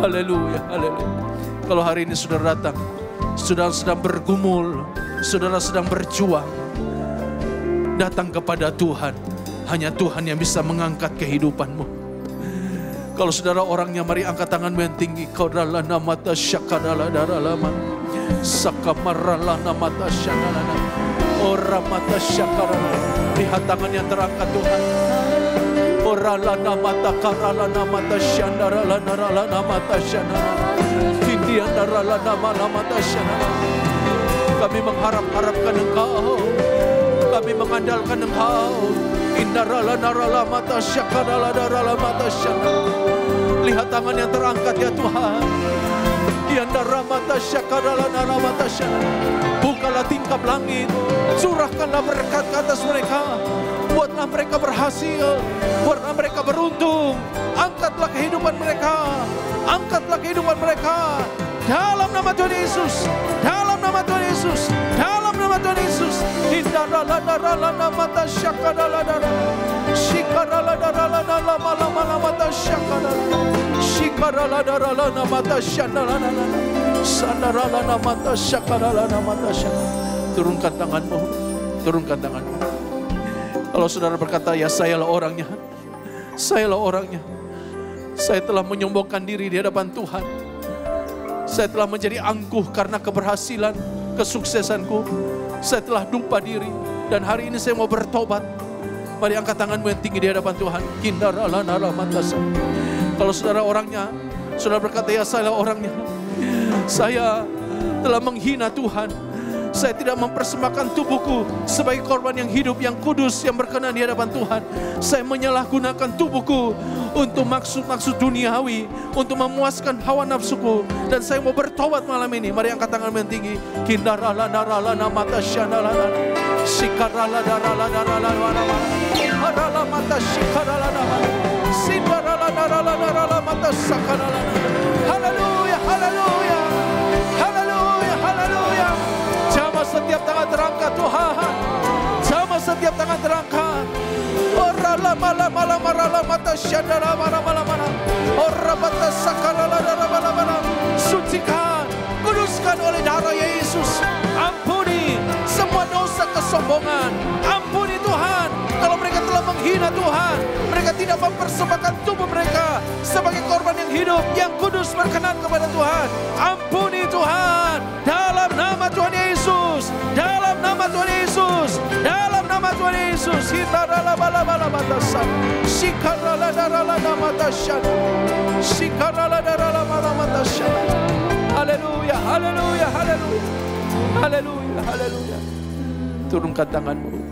Haleluya, haleluya. Kalau hari ini saudara datang, saudara sedang bergumul, saudara sedang berjuang, datang kepada Tuhan. Hanya Tuhan yang bisa mengangkat kehidupanmu. Kalau saudara orangnya, mari angkat tanganmu yang tinggi. Kodalana mata syakadala daralama. Sakamaralana mata syakadala. Ora mata syakadala. Lihat tangan yang terangkat Tuhan. Oralana mata karalana mata syandaralana ralana mata syandaralana. Findiandaralana mata syandaralana. Kami mengharap-harapkan Engkau. Kami mengandalkan Engkau. Indarala mata syakadala darala mata syakadala. Lihat tangan yang terangkat ya Tuhan. Yandara mata syakadala darala mata syakadala. Bukalah tingkap langit, curahkanlah berkat ke atas mereka. Buatlah mereka berhasil, buatlah mereka beruntung. Angkatlah kehidupan mereka, angkatlah kehidupan mereka. Dalam nama Tuhan Yesus, dalam nama Tuhan Yesus, dalam nama Tuhan Yesus. Indarala darala mata syakadala darala. Shikarala darala lama mata syakadala. Shikarala darala mata syakadala. Sandarala mata syakadala mata syakadala. Turunkan tanganmu, turunkan tanganmu. Kalau saudara berkata, ya sayalah orangnya, sayalah orangnya. Saya telah menyombongkan diri di hadapan Tuhan. Saya telah menjadi angkuh karena keberhasilan, kesuksesanku. Saya telah lupa diri dan hari ini saya mau bertobat. Mari angkat tanganmu yang tinggi di hadapan Tuhan. Kalau saudara orangnya, saudara berkata, ya sayalah orangnya. Saya telah menghina Tuhan. Saya tidak mempersembahkan tubuhku sebagai korban yang hidup, yang kudus, yang berkenan di hadapan Tuhan. Saya menyalahgunakan tubuhku untuk maksud-maksud duniawi, untuk memuaskan hawa nafsuku. Dan saya mau bertobat malam ini. Mari angkat tangan yang tinggi. Kindarala darala mata syandarala. Sikarala darala darala darala. Harala mata sikarala darala. Sindarala darala darala mata sakarala. Haleluya, haleluya. Haleluya, haleluya. Jamah setiap tangan terangkat Tuhan. Jamah setiap tangan terangkat. Orala mala mata syadara mana. Ora mata sakarala dara mana. Sucikan, kuduskan oleh darah Yesus. Ampuni semua dosa kesombongan. Ampuni Tuhan. Kalau mereka telah menghina Tuhan, mereka tidak mempersembahkan tubuh mereka sebagai korban yang hidup, yang kudus, berkenan kepada Tuhan. Ampuni Tuhan. Dalam nama Tuhan Yesus. Dalam nama Tuhan Yesus. Dalam nama Tuhan Yesus. Hitarala bala matasan. Shikarala darala matasan. Shikarala darala matasan. Haleluya, haleluya, haleluya. Haleluya, haleluya. Turunkan tanganmu.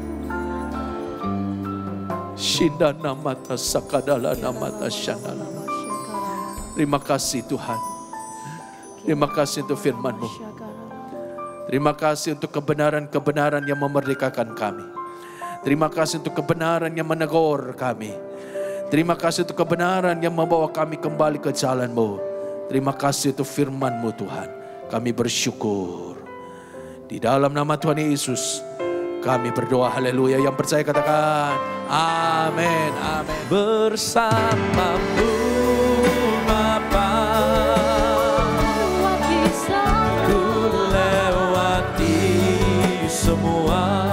Shindana mata sakadala namata syanala. Terima kasih Tuhan. Terima kasih untuk firman-Mu. Terima kasih untuk kebenaran-kebenaran yang memerdekakan kami. Terima kasih untuk kebenaran yang menegur kami. Terima kasih untuk kebenaran yang membawa kami kembali ke jalan-Mu. Terima kasih untuk firman-Mu Tuhan. Kami bersyukur. Di dalam nama Tuhan Yesus kami berdoa, haleluya. Yang percaya katakan amin, amin. Bersamamu Bapa, ku lewati semua.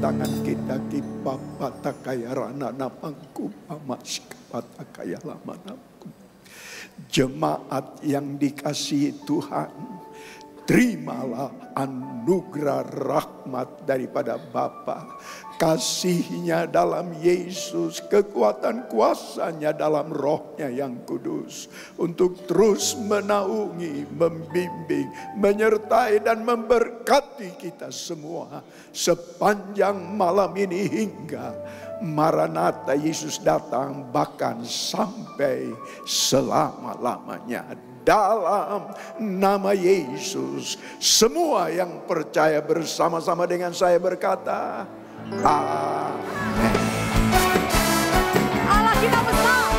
tangan kita ki Bapa takaya rana namangku pamas patakaya lama namku. Jemaat yang dikasihi Tuhan, terimalah anugerah rahmat daripada Bapa, kasihnya dalam Yesus, kekuatan kuasanya dalam rohnya yang kudus, untuk terus menaungi, membimbing, menyertai dan memberkati kita semua sepanjang malam ini hingga Maranatha Yesus datang, bahkan sampai selama-lamanya. Dalam nama Yesus, semua yang percaya bersama-sama dengan saya berkata, Amin. Allah kita besar.